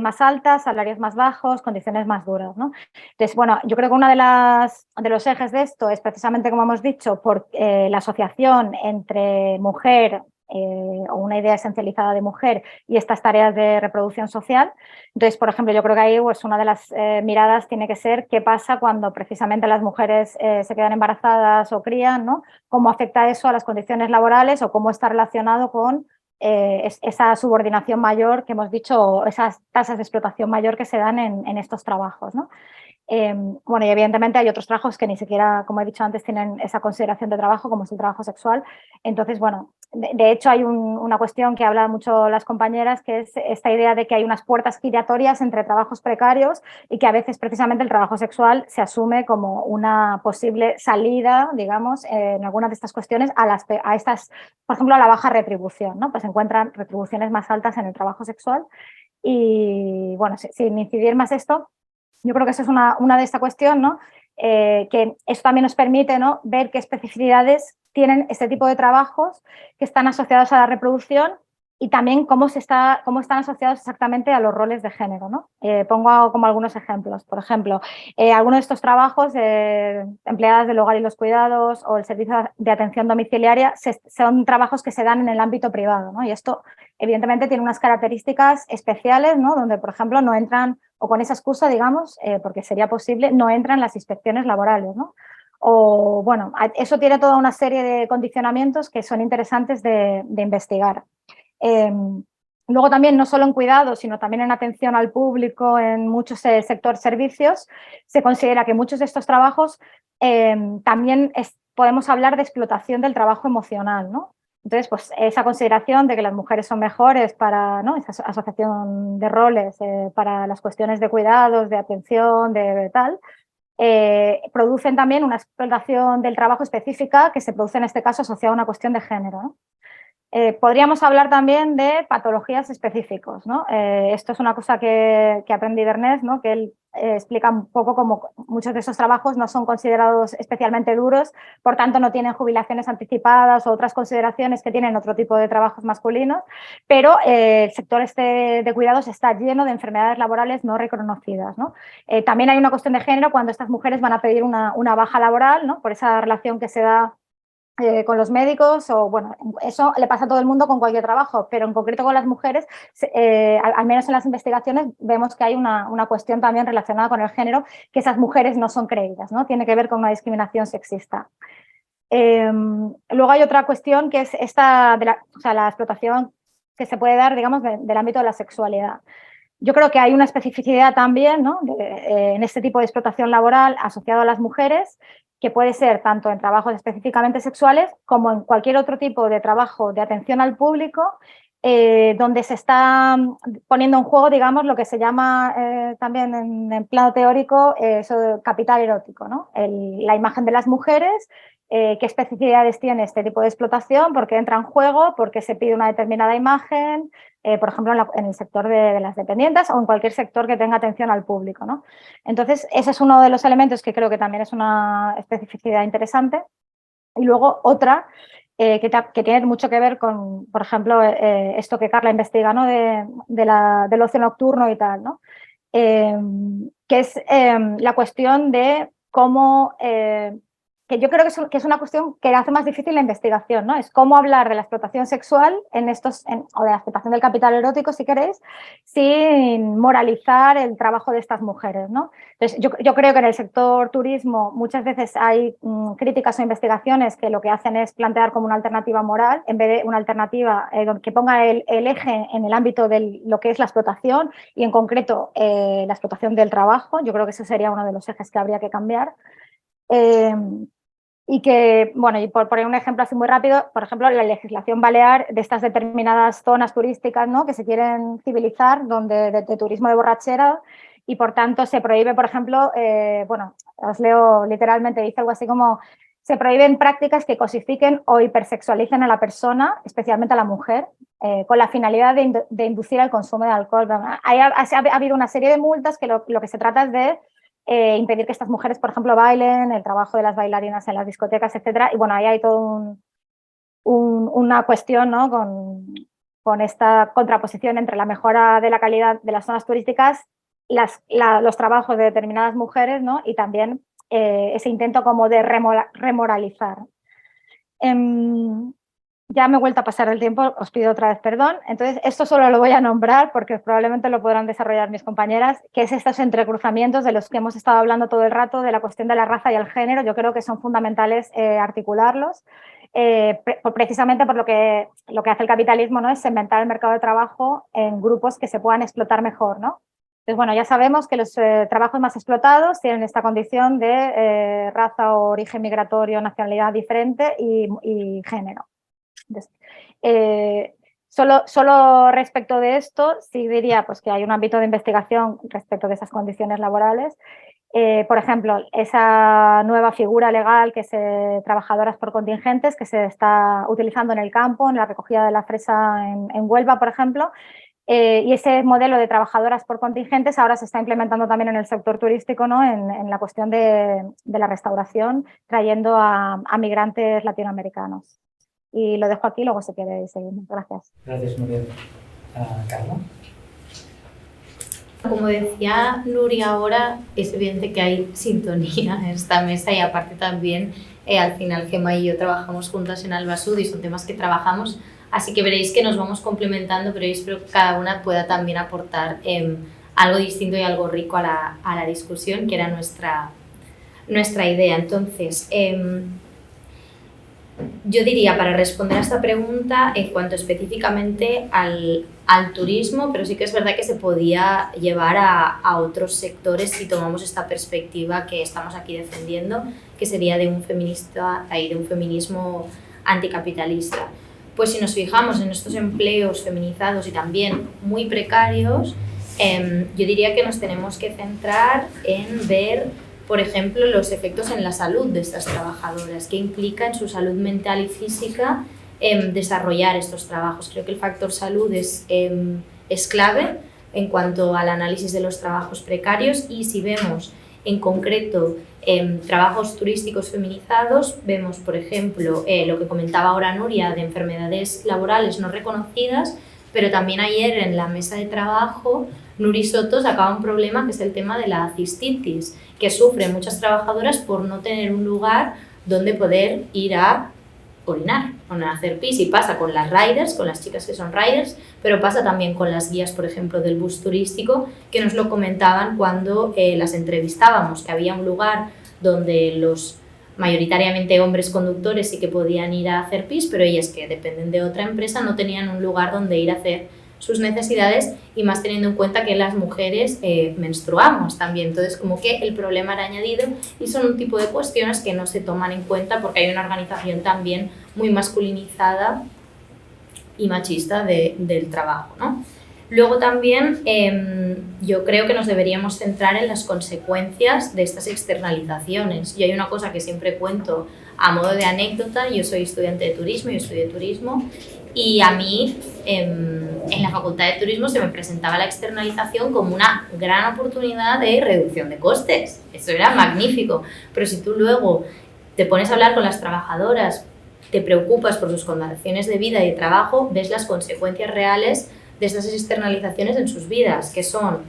más altas, salarios más bajos, condiciones más duras, ¿no? Entonces, bueno, yo creo que uno de los ejes de esto es precisamente, como hemos dicho, por la asociación entre mujer o una idea esencializada de mujer y estas tareas de reproducción social. Entonces, por ejemplo, yo creo que ahí pues, una de las miradas tiene que ser qué pasa cuando precisamente las mujeres se quedan embarazadas o crían, ¿no? Cómo afecta eso a las condiciones laborales o cómo está relacionado con esa subordinación mayor que hemos dicho, o esas tasas de explotación mayor que se dan en estos trabajos, ¿no? Bueno, y evidentemente hay otros trabajos que ni siquiera, como he dicho antes, tienen esa consideración de trabajo, como es el trabajo sexual. Entonces, bueno, de hecho hay una cuestión que hablan mucho las compañeras, que es esta idea de que hay unas puertas giratorias entre trabajos precarios y que a veces precisamente el trabajo sexual se asume como una posible salida, digamos, en algunas de estas cuestiones a estas, por ejemplo, a la baja retribución, ¿no? Pues se encuentran retribuciones más altas en el trabajo sexual. Y bueno, sin incidir más esto, yo creo que eso es una de esta cuestión, ¿no? Que eso también nos permite, ¿no?, ver qué especificidades tienen este tipo de trabajos que están asociados a la reproducción y también cómo están asociados exactamente a los roles de género, ¿no? Pongo como algunos ejemplos. Por ejemplo, algunos de estos trabajos, empleadas del hogar y los cuidados o el servicio de atención domiciliaria, son trabajos que se dan en el ámbito privado, ¿no? Y esto, evidentemente, tiene unas características especiales, ¿no?, donde, por ejemplo, no entran, o con esa excusa, digamos, porque sería posible, no entran las inspecciones laborales, ¿no? O, bueno, eso tiene toda una serie de condicionamientos que son interesantes de investigar. Luego también, no solo en cuidados, sino también en atención al público, en muchos sectores servicios, se considera que muchos de estos trabajos también podemos hablar de explotación del trabajo emocional, ¿no? Entonces, pues esa consideración de que las mujeres son mejores para, ¿no?, esa asociación de roles para las cuestiones de cuidados, de atención, de tal, producen también una explotación del trabajo específica que se produce en este caso asociada a una cuestión de género, ¿no? Podríamos hablar también de patologías específicos, ¿no? Esto es una cosa que aprendí de Ernest, ¿no?, que él explica un poco cómo muchos de esos trabajos no son considerados especialmente duros, por tanto no tienen jubilaciones anticipadas o otras consideraciones que tienen otro tipo de trabajos masculinos, pero el sector de cuidados está lleno de enfermedades laborales no reconocidas, ¿no? También hay una cuestión de género cuando estas mujeres van a pedir una baja laboral, ¿no?, por esa relación que se da con los médicos, o bueno, eso le pasa a todo el mundo con cualquier trabajo, pero en concreto con las mujeres, al menos en las investigaciones, vemos que hay una cuestión también relacionada con el género, que esas mujeres no son creídas, ¿no? Tiene que ver con una discriminación sexista. Luego hay otra cuestión que es esta de la explotación que se puede dar, digamos, del ámbito de la sexualidad. Yo creo que hay una especificidad también, ¿no?, en este tipo de explotación laboral asociado a las mujeres, que puede ser tanto en trabajos específicamente sexuales como en cualquier otro tipo de trabajo de atención al público, donde se está poniendo en juego, digamos, lo que se llama también en plano teórico eso, capital erótico, ¿no? La imagen de las mujeres, qué especificidades tiene este tipo de explotación, por qué entra en juego, por qué se pide una determinada imagen, por ejemplo, en el sector de las dependientes o en cualquier sector que tenga atención al público, ¿no? Entonces, ese es uno de los elementos que creo que también es una especificidad interesante. Y luego otra que tiene mucho que ver con, por ejemplo, esto que Carla investiga, ¿no?, del ocio nocturno y tal, ¿no? Que es la cuestión de cómo que yo creo que es una cuestión que hace más difícil la investigación, ¿no? Es cómo hablar de la explotación sexual o de la explotación del capital erótico, si queréis, sin moralizar el trabajo de estas mujeres, ¿no? Entonces, yo creo que en el sector turismo muchas veces hay críticas o investigaciones que lo que hacen es plantear como una alternativa moral, en vez de una alternativa que ponga el eje en el ámbito de lo que es la explotación y en concreto la explotación del trabajo. Yo creo que ese sería uno de los ejes que habría que cambiar. Y que, bueno, y por poner un ejemplo así muy rápido, por ejemplo, la legislación balear de estas determinadas zonas turísticas, ¿no?, que se quieren civilizar, donde de turismo de borrachera, y por tanto se prohíbe, por ejemplo, bueno, os leo literalmente, dice algo así como: se prohíben prácticas que cosifiquen o hipersexualicen a la persona, especialmente a la mujer, con la finalidad de inducir al consumo de alcohol. Ha habido una serie de multas que lo que se trata es de impedir que estas mujeres, por ejemplo, bailen, el trabajo de las bailarinas en las discotecas, etcétera. Y bueno, ahí hay todo una cuestión, ¿no?, con esta contraposición entre la mejora de la calidad de las zonas turísticas, los trabajos de determinadas mujeres, ¿no?, y también ese intento como de remoralizar. Ya me he vuelto a pasar el tiempo, os pido otra vez perdón. Entonces, esto solo lo voy a nombrar porque probablemente lo podrán desarrollar mis compañeras, que es estos entrecruzamientos de los que hemos estado hablando todo el rato, de la cuestión de la raza y el género. Yo creo que son fundamentales articularlos. precisamente por lo que hace el capitalismo, ¿no? Es segmentar el mercado de trabajo en grupos que se puedan explotar mejor, ¿no? Entonces, bueno, ya sabemos que los trabajos más explotados tienen esta condición de raza o origen migratorio, nacionalidad diferente y género. Entonces, solo respecto de esto, sí diría pues, que hay un ámbito de investigación respecto de esas condiciones laborales. Por ejemplo, esa nueva figura legal que es trabajadoras por contingentes que se está utilizando en el campo, en la recogida de la fresa en Huelva, por ejemplo, y ese modelo de trabajadoras por contingentes ahora se está implementando también en el sector turístico, ¿no? en la cuestión de la restauración, trayendo a migrantes latinoamericanos. Y lo dejo aquí, luego si queréis seguimos. Gracias. Gracias, Nuria. Carla. Como decía Nuria ahora, es evidente que hay sintonía en esta mesa y aparte también al final Gemma y yo trabajamos juntas en Albasud y son temas que trabajamos, así que veréis que nos vamos complementando, pero yo espero que cada una pueda también aportar algo distinto y algo rico a la discusión, que era nuestra idea. Entonces, yo diría, para responder a esta pregunta, en cuanto específicamente al turismo, pero sí que es verdad que se podía llevar a otros sectores si tomamos esta perspectiva que estamos aquí defendiendo, que sería de un feminismo anticapitalista. Pues si nos fijamos en estos empleos feminizados y también muy precarios, yo diría que nos tenemos que centrar en ver, por ejemplo, los efectos en la salud de estas trabajadoras, qué implica en su salud mental y física desarrollar estos trabajos. Creo que el factor salud es clave en cuanto al análisis de los trabajos precarios y si vemos en concreto trabajos turísticos feminizados, vemos, por ejemplo, lo que comentaba ahora Nuria de enfermedades laborales no reconocidas, pero también ayer en la mesa de trabajo Nuri Soto sacaba un problema que es el tema de la cistitis, que sufren muchas trabajadoras por no tener un lugar donde poder ir a orinar o a hacer pis, y pasa con las riders, con las chicas que son riders, pero pasa también con las guías, por ejemplo, del bus turístico, que nos lo comentaban cuando las entrevistábamos, que había un lugar donde los mayoritariamente hombres conductores sí que podían ir a hacer pis, pero ellas que dependen de otra empresa no tenían un lugar donde ir a hacer sus necesidades, y más teniendo en cuenta que las mujeres menstruamos también. Entonces, como que el problema era añadido y son un tipo de cuestiones que no se toman en cuenta porque hay una organización también muy masculinizada y machista del trabajo, ¿no? Luego también yo creo que nos deberíamos centrar en las consecuencias de estas externalizaciones. Y hay una cosa que siempre cuento a modo de anécdota: yo soy estudiante de turismo, yo estudié turismo, y a mí en la Facultad de Turismo se me presentaba la externalización como una gran oportunidad de reducción de costes. Eso era magnífico, pero si tú luego te pones a hablar con las trabajadoras, te preocupas por sus condiciones de vida y de trabajo, ves las consecuencias reales de estas externalizaciones en sus vidas, que son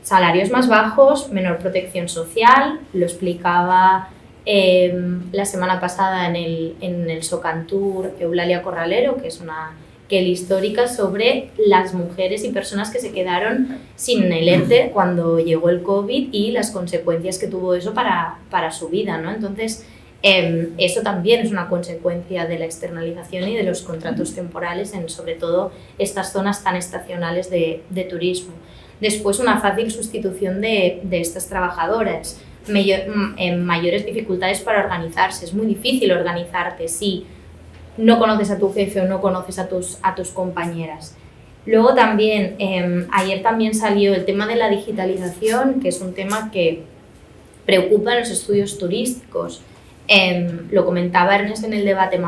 salarios más bajos, menor protección social. Lo explicaba la semana pasada en el Socantur Eulalia Corralero, que es una Kelly histórica, sobre las mujeres y personas que se quedaron sin el ERTE cuando llegó el COVID y las consecuencias que tuvo eso para su vida, ¿no? Entonces, eso también es una consecuencia de la externalización y de los contratos temporales en sobre todo estas zonas tan estacionales de turismo. Después, una fácil sustitución de estas trabajadoras, mayores dificultades para organizarse. Es muy difícil organizarte si no conoces a tu jefe o no conoces a tus compañeras. Luego también, ayer también salió el tema de la digitalización, que es un tema que preocupa en los estudios turísticos. Lo comentaba Ernest en el debate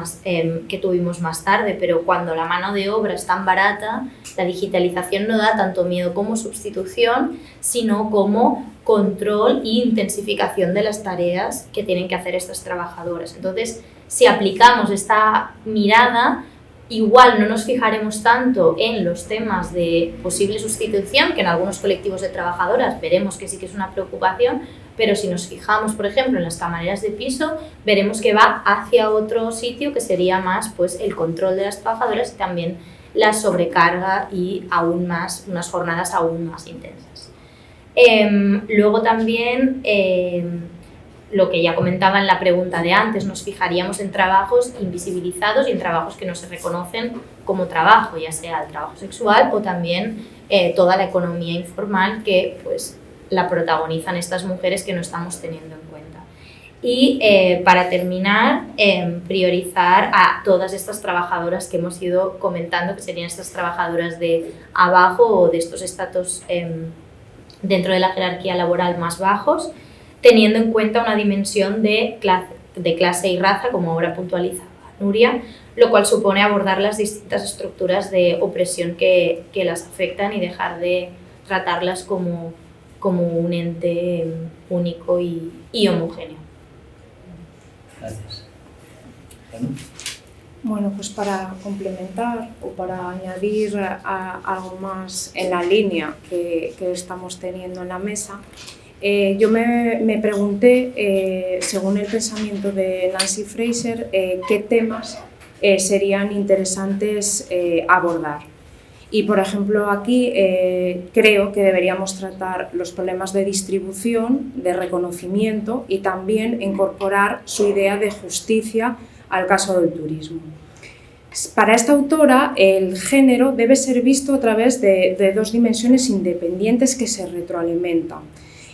que tuvimos más tarde, pero cuando la mano de obra es tan barata, la digitalización no da tanto miedo como sustitución, sino como control e intensificación de las tareas que tienen que hacer estas trabajadoras. Entonces, si aplicamos esta mirada, igual no nos fijaremos tanto en los temas de posible sustitución, que en algunos colectivos de trabajadoras veremos que sí que es una preocupación, pero si nos fijamos, por ejemplo, en las camareras de piso, veremos que va hacia otro sitio que sería más pues, el control de las trabajadoras y también la sobrecarga y aún más, unas jornadas aún más intensas. Luego también lo que ya comentaba en la pregunta de antes, nos fijaríamos en trabajos invisibilizados y en trabajos que no se reconocen como trabajo, ya sea el trabajo sexual o también toda la economía informal que pues, la protagonizan estas mujeres que no estamos teniendo en cuenta. Y para terminar, priorizar a todas estas trabajadoras que hemos ido comentando, que serían estas trabajadoras de abajo o de estos estratos dentro de la jerarquía laboral más bajos, teniendo en cuenta una dimensión de clase y raza, como ahora puntualizaba Nuria, lo cual supone abordar las distintas estructuras de opresión que las afectan y dejar de tratarlas como un ente único y homogéneo. Gracias. Bueno, pues para complementar o para añadir algo más en la línea que estamos teniendo en la mesa, yo me pregunté, según el pensamiento de Nancy Fraser, qué temas serían interesantes abordar. Y, por ejemplo, aquí creo que deberíamos tratar los problemas de distribución, de reconocimiento y también incorporar su idea de justicia al caso del turismo. Para esta autora, el género debe ser visto a través de dos dimensiones independientes que se retroalimentan.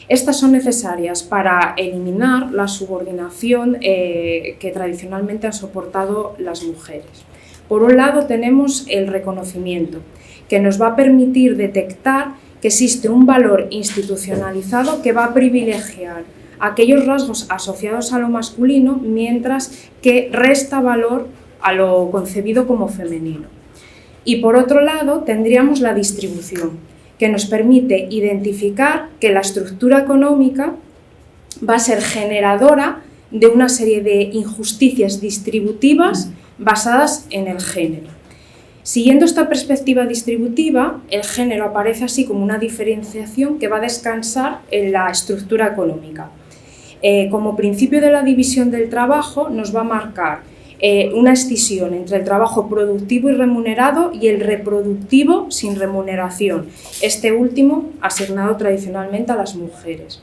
Estas son necesarias para eliminar la subordinación que tradicionalmente han soportado las mujeres. Por un lado tenemos el reconocimiento, que nos va a permitir detectar que existe un valor institucionalizado que va a privilegiar aquellos rasgos asociados a lo masculino, mientras que resta valor a lo concebido como femenino. Y por otro lado tendríamos la distribución, que nos permite identificar que la estructura económica va a ser generadora de una serie de injusticias distributivas basadas en el género. Siguiendo esta perspectiva distributiva, el género aparece así como una diferenciación que va a descansar en la estructura económica. Como principio de la división del trabajo, nos va a marcar una escisión entre el trabajo productivo y remunerado y el reproductivo sin remuneración, este último asignado tradicionalmente a las mujeres.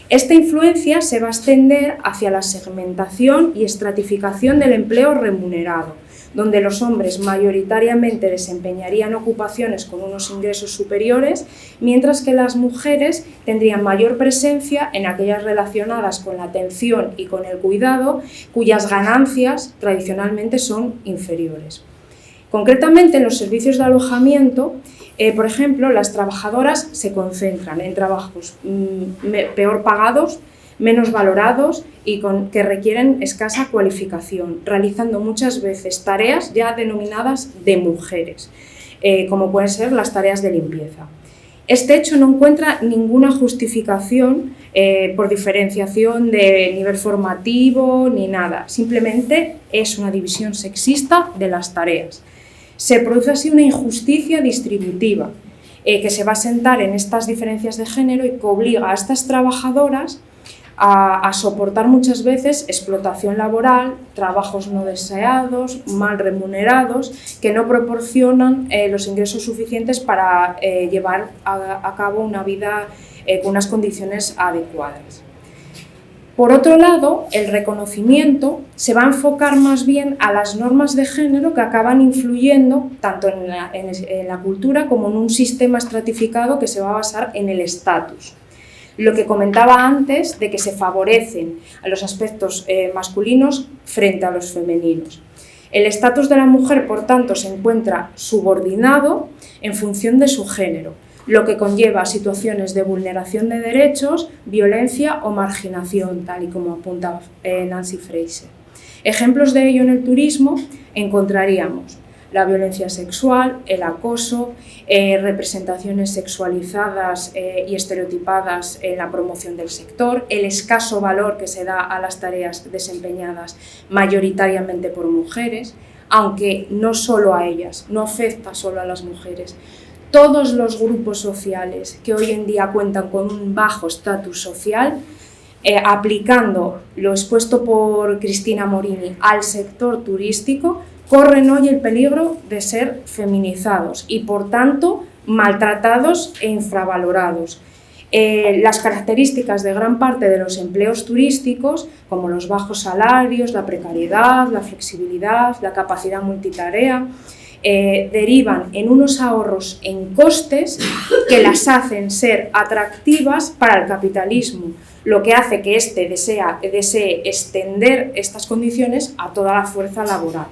Esta influencia se va a extender hacia la segmentación y estratificación del empleo remunerado, donde los hombres mayoritariamente desempeñarían ocupaciones con unos ingresos superiores, mientras que las mujeres tendrían mayor presencia en aquellas relacionadas con la atención y con el cuidado, cuyas ganancias tradicionalmente son inferiores. Concretamente, en los servicios de alojamiento, por ejemplo, las trabajadoras se concentran en trabajos peor pagados, menos valorados y que requieren escasa cualificación, realizando muchas veces tareas ya denominadas de mujeres, como pueden ser las tareas de limpieza. Este hecho no encuentra ninguna justificación por diferenciación de nivel formativo ni nada, simplemente es una división sexista de las tareas. Se produce así una injusticia distributiva que se va a sentar en estas diferencias de género y que obliga a estas trabajadoras a soportar muchas veces explotación laboral, trabajos no deseados, mal remunerados, que no proporcionan los ingresos suficientes para llevar a cabo una vida con unas condiciones adecuadas. Por otro lado, el reconocimiento se va a enfocar más bien a las normas de género que acaban influyendo tanto en la cultura como en un sistema estratificado que se va a basar en el estatus. Lo que comentaba antes de que se favorecen a los aspectos masculinos frente a los femeninos. El estatus de la mujer, por tanto, se encuentra subordinado en función de su género, lo que conlleva situaciones de vulneración de derechos, violencia o marginación, tal y como apunta Nancy Fraser. Ejemplos de ello en el turismo encontraríamos la violencia sexual, el acoso, representaciones sexualizadas y estereotipadas en la promoción del sector, el escaso valor que se da a las tareas desempeñadas mayoritariamente por mujeres, aunque no solo a ellas, no afecta solo a las mujeres. Todos los grupos sociales que hoy en día cuentan con un bajo estatus social, aplicando lo expuesto por Cristina Morini al sector turístico, corren hoy el peligro de ser feminizados y, por tanto, maltratados e infravalorados. Las características de gran parte de los empleos turísticos, como los bajos salarios, la precariedad, la flexibilidad, la capacidad multitarea, derivan en unos ahorros en costes que las hacen ser atractivas para el capitalismo, lo que hace que éste desee extender estas condiciones a toda la fuerza laboral.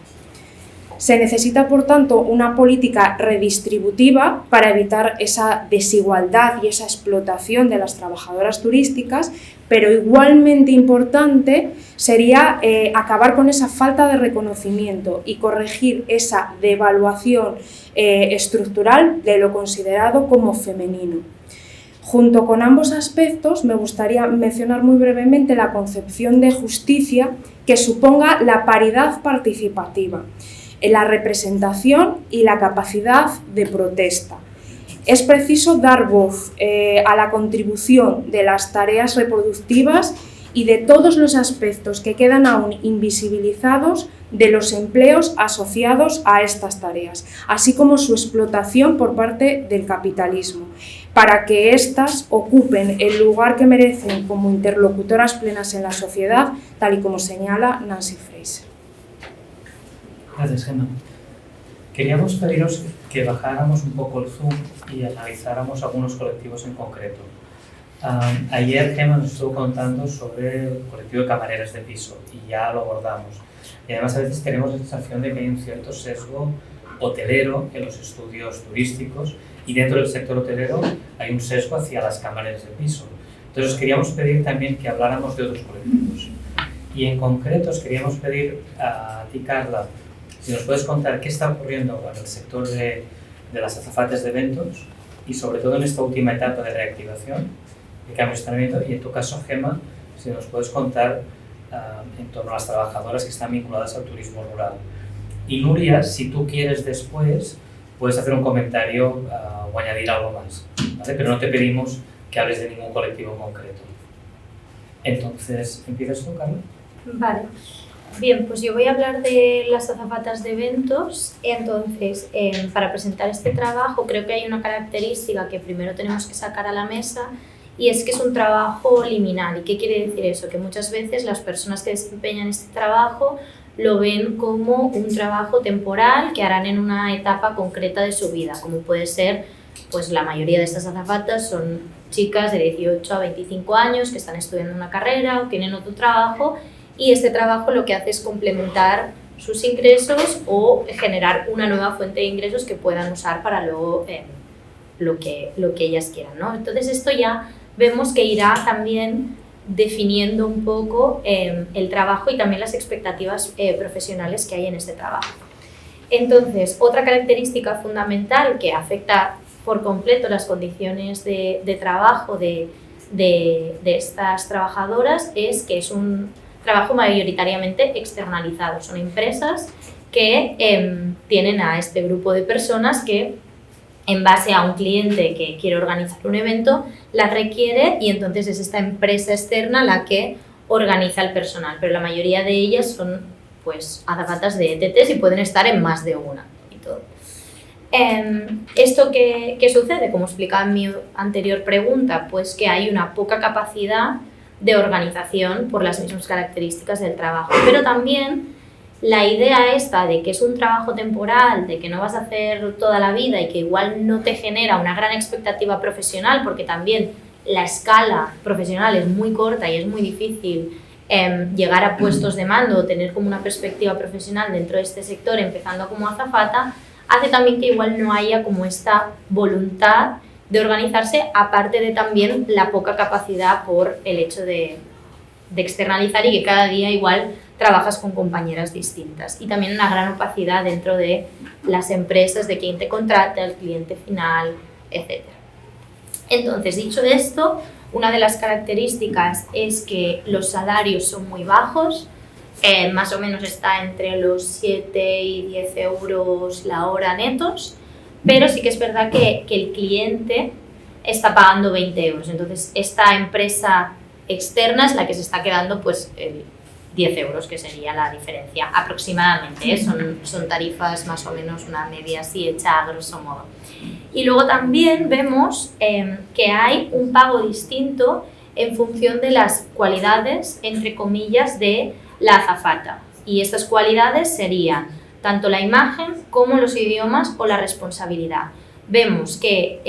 Se necesita, por tanto, una política redistributiva para evitar esa desigualdad y esa explotación de las trabajadoras turísticas, pero igualmente importante sería acabar con esa falta de reconocimiento y corregir esa devaluación estructural de lo considerado como femenino. Junto con ambos aspectos, me gustaría mencionar muy brevemente la concepción de justicia que suponga la paridad participativa, la representación y la capacidad de protesta. Es preciso dar voz a la contribución de las tareas reproductivas y de todos los aspectos que quedan aún invisibilizados de los empleos asociados a estas tareas, así como su explotación por parte del capitalismo, para que éstas ocupen el lugar que merecen como interlocutoras plenas en la sociedad, tal y como señala Nancy Fraser. Gracias, Gemma. Queríamos pediros que bajáramos un poco el zoom y analizáramos algunos colectivos en concreto. Ayer Gemma nos estuvo contando sobre el colectivo de camareras de piso y ya lo abordamos. Y además a veces tenemos la sensación de que hay un cierto sesgo hotelero en los estudios turísticos y dentro del sector hotelero hay un sesgo hacia las camareras de piso. Entonces os queríamos pedir también que habláramos de otros colectivos. Y en concreto os queríamos pedir a ti, Carla, si nos puedes contar qué está ocurriendo en el sector de las azafatas de eventos y sobre todo en esta última etapa de reactivación, de cambio están viendo, y en tu caso, Gemma, si nos puedes contar en torno a las trabajadoras que están vinculadas al turismo rural. Y Nuria, si tú quieres después, puedes hacer un comentario o añadir algo más, ¿vale? Pero no te pedimos que hables de ningún colectivo en concreto. Entonces, ¿empiezas tú, Carla? Vale. Bien, pues yo voy a hablar de las azafatas de eventos. Entonces, para presentar este trabajo, creo que hay una característica que primero tenemos que sacar a la mesa y es que es un trabajo liminal. ¿Y qué quiere decir eso? Que muchas veces las personas que desempeñan este trabajo lo ven como un trabajo temporal que harán en una etapa concreta de su vida, como puede ser, pues la mayoría de estas azafatas son chicas de 18 a 25 años que están estudiando una carrera o tienen otro trabajo, y este trabajo lo que hace es complementar sus ingresos o generar una nueva fuente de ingresos que puedan usar para luego lo que ellas quieran, ¿no? Entonces esto ya vemos que irá también definiendo un poco el trabajo y también las expectativas profesionales que hay en este trabajo. Entonces, otra característica fundamental que afecta por completo las condiciones de trabajo de estas trabajadoras es que es un trabajo mayoritariamente externalizado. Son empresas que tienen a este grupo de personas que, en base a un cliente que quiere organizar un evento, la requiere y entonces es esta empresa externa la que organiza el personal. Pero la mayoría de ellas son pues azafatas de ETTs y pueden estar en más de una y todo. ¿Esto qué sucede? Como explicaba en mi anterior pregunta, pues que hay una poca capacidad de organización por las mismas características del trabajo, pero también la idea esta de que es un trabajo temporal, de que no vas a hacer toda la vida y que igual no te genera una gran expectativa profesional, porque también la escala profesional es muy corta y es muy difícil llegar a puestos de mando o tener como una perspectiva profesional dentro de este sector empezando como azafata, hace también que igual no haya como esta voluntad de organizarse, aparte de también la poca capacidad por el hecho de externalizar y que cada día igual trabajas con compañeras distintas. Y también una gran opacidad dentro de las empresas, de quién te contrata, el cliente final, etc. Entonces, dicho esto, una de las características es que los salarios son muy bajos, más o menos está entre los 7 y 10 euros la hora netos, pero sí que es verdad que el cliente está pagando 20 euros. Entonces, esta empresa externa es la que se está quedando pues, el 10 euros, que sería la diferencia aproximadamente, ¿eh? Son tarifas más o menos una media así hecha a grosso modo. Y luego también vemos que hay un pago distinto en función de las cualidades, entre comillas, de la azafata. Y estas cualidades serían tanto la imagen como los idiomas o la responsabilidad. Vemos que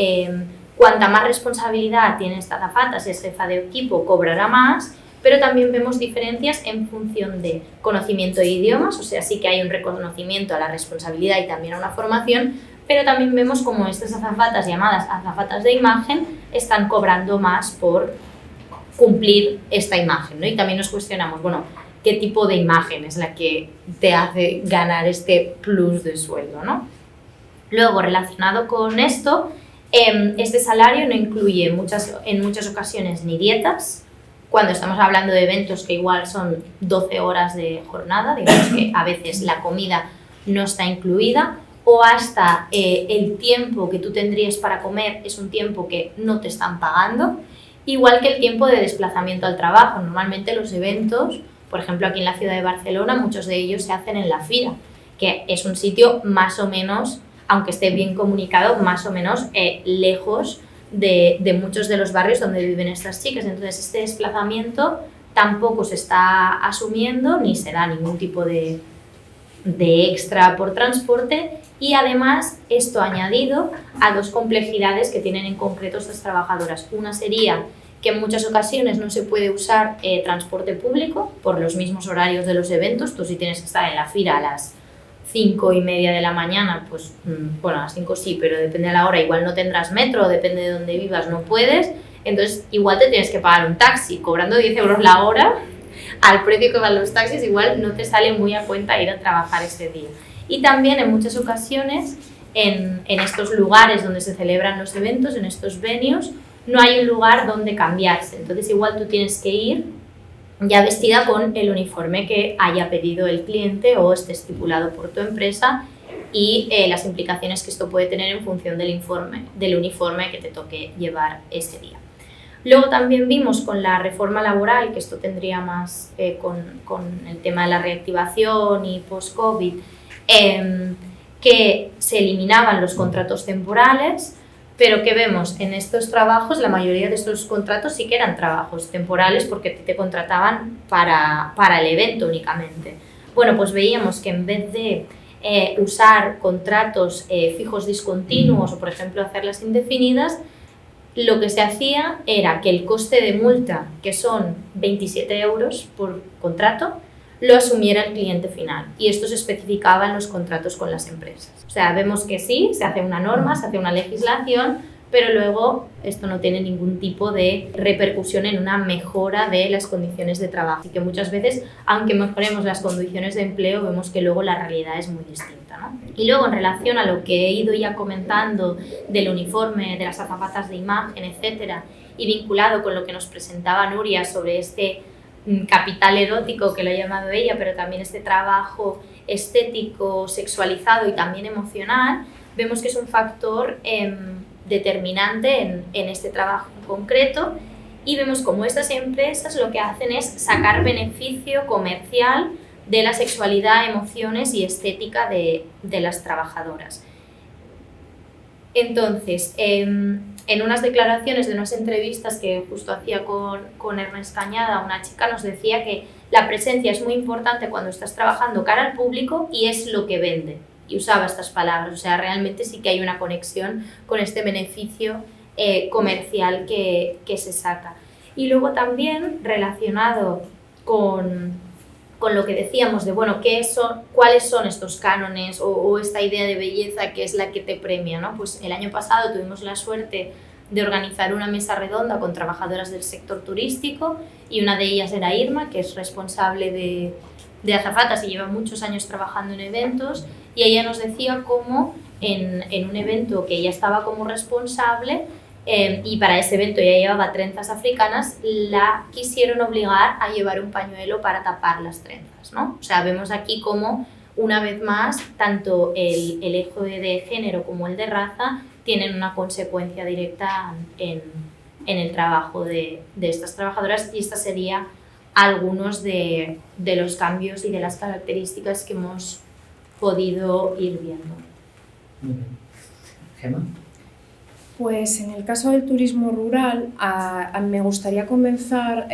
cuanta más responsabilidad tiene esta azafata, si es jefa de equipo, cobrará más, pero también vemos diferencias en función de conocimiento de idiomas, o sea, sí que hay un reconocimiento a la responsabilidad y también a una formación, pero también vemos como estas azafatas llamadas azafatas de imagen están cobrando más por cumplir esta imagen, ¿no? Y también nos cuestionamos, bueno, ¿qué tipo de imagen es la que te hace ganar este plus de sueldo, ¿no? Luego, relacionado con esto, este salario no incluye en muchas ocasiones ni dietas, cuando estamos hablando de eventos que igual son 12 horas de jornada, digamos que a veces la comida no está incluida, o hasta el tiempo que tú tendrías para comer es un tiempo que no te están pagando, igual que el tiempo de desplazamiento al trabajo. Normalmente los eventos, por ejemplo aquí en la ciudad de Barcelona, muchos de ellos se hacen en la Fira, que es un sitio más o menos, aunque esté bien comunicado, más o menos lejos de muchos de los barrios donde viven estas chicas. Entonces este desplazamiento tampoco se está asumiendo ni se da ningún tipo de extra por transporte, y además esto añadido a dos complejidades que tienen en concreto estas trabajadoras. Una sería que en muchas ocasiones no se puede usar transporte público por los mismos horarios de los eventos. Tú si tienes que estar en la Fira a las 5:30 de la mañana, pues bueno, a las 5 sí, pero depende de la hora, igual no tendrás metro, depende de dónde vivas, no puedes, entonces igual te tienes que pagar un taxi, cobrando 10 euros la hora, al precio que van los taxis, igual no te sale muy a cuenta ir a trabajar ese día. Y también en muchas ocasiones, en estos lugares donde se celebran los eventos, en estos venues, no hay un lugar donde cambiarse, entonces igual tú tienes que ir ya vestida con el uniforme que haya pedido el cliente o esté estipulado por tu empresa, y las implicaciones que esto puede tener en función del uniforme que te toque llevar ese día. Luego también vimos con la reforma laboral, que esto tendría más con el tema de la reactivación y post-COVID, que se eliminaban los contratos temporales, pero que vemos en estos trabajos, la mayoría de estos contratos sí que eran trabajos temporales porque te contrataban para el evento únicamente. Bueno, pues veíamos que en vez de usar contratos fijos discontinuos o, por ejemplo, hacerlas indefinidas, lo que se hacía era que el coste de multa, que son 27 euros por contrato, lo asumiera el cliente final, y esto se especificaba en los contratos con las empresas. O sea, vemos que sí, se hace una norma, se hace una legislación, pero luego esto no tiene ningún tipo de repercusión en una mejora de las condiciones de trabajo. Y que muchas veces, aunque mejoremos las condiciones de empleo, vemos que luego la realidad es muy distinta, ¿no? Y luego, en relación a lo que he ido ya comentando del uniforme, de las azafatas de imagen, etcétera, y vinculado con lo que nos presentaba Nuria sobre este capital erótico, que lo ha llamado ella, pero también este trabajo estético, sexualizado y también emocional, vemos que es un factor determinante en este trabajo en concreto, y vemos como estas empresas lo que hacen es sacar beneficio comercial de la sexualidad, emociones y estética de las trabajadoras. Entonces, en unas declaraciones de unas entrevistas que justo hacía con Ernest Cañada, una chica nos decía que la presencia es muy importante cuando estás trabajando cara al público y es lo que vende. Y usaba estas palabras, o sea, realmente sí que hay una conexión con este beneficio comercial que se saca. Y luego también relacionado con lo que decíamos de, bueno, cuáles son estos cánones o esta idea de belleza que es la que te premia, ¿no? Pues el año pasado tuvimos la suerte de organizar una mesa redonda con trabajadoras del sector turístico, y una de ellas era Irma, que es responsable de azafatas y lleva muchos años trabajando en eventos, y ella nos decía cómo en un evento que ella estaba como responsable, y para ese evento ella llevaba trenzas africanas, la quisieron obligar a llevar un pañuelo para tapar las trenzas, ¿no? O sea, vemos aquí cómo, una vez más, tanto el eje de género como el de raza tienen una consecuencia directa en el trabajo de estas trabajadoras, y esta sería algunos de los cambios y de las características que hemos podido ir viendo. Muy bien. Gemma. Pues en el caso del turismo rural, me gustaría comenzar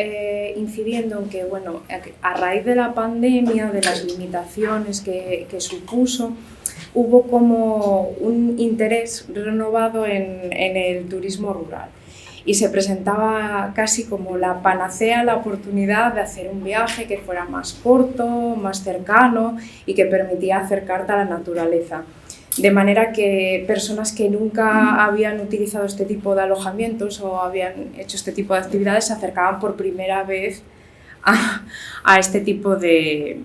incidiendo en que, bueno, a raíz de la pandemia, de las limitaciones que supuso, hubo como un interés renovado en el turismo rural y se presentaba casi como la panacea, la oportunidad de hacer un viaje que fuera más corto, más cercano y que permitía acercarte a la naturaleza. De manera que personas que nunca habían utilizado este tipo de alojamientos o habían hecho este tipo de actividades se acercaban por primera vez a este tipo de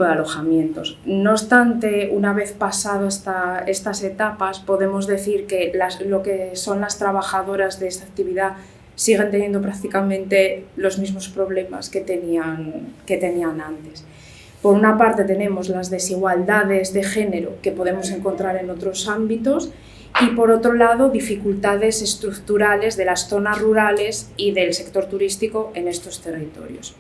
alojamientos. No obstante, una vez pasado estas etapas, podemos decir que lo que son las trabajadoras de esta actividad siguen teniendo prácticamente los mismos problemas que tenían antes. Por una parte tenemos las desigualdades de género que podemos encontrar en otros ámbitos y por otro lado dificultades estructurales de las zonas rurales y del sector turístico en estos territorios.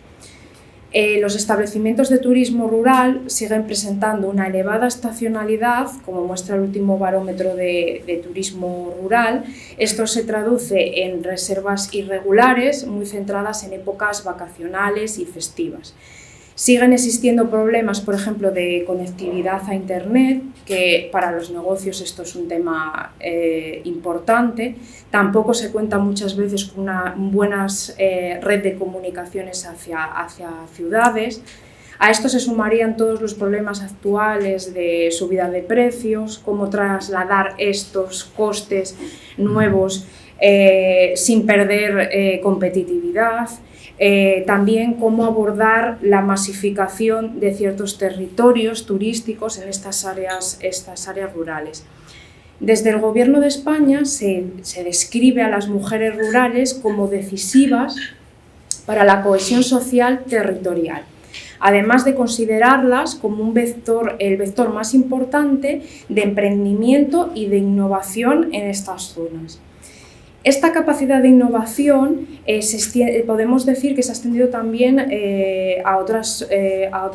Los establecimientos de turismo rural siguen presentando una elevada estacionalidad, como muestra el último barómetro de turismo rural. Esto se traduce en reservas irregulares, muy centradas en épocas vacacionales y festivas. Siguen existiendo problemas, por ejemplo, de conectividad a Internet, que para los negocios esto es un tema importante. Tampoco se cuenta muchas veces con una buena red de comunicaciones hacia ciudades. A esto se sumarían todos los problemas actuales de subida de precios, cómo trasladar estos costes nuevos sin perder competitividad. También cómo abordar la masificación de ciertos territorios turísticos en estas áreas rurales. Desde el Gobierno de España se describe a las mujeres rurales como decisivas para la cohesión social territorial, además de considerarlas como el vector más importante de emprendimiento y de innovación en estas zonas. Esta capacidad de innovación podemos decir que se ha extendido también a otras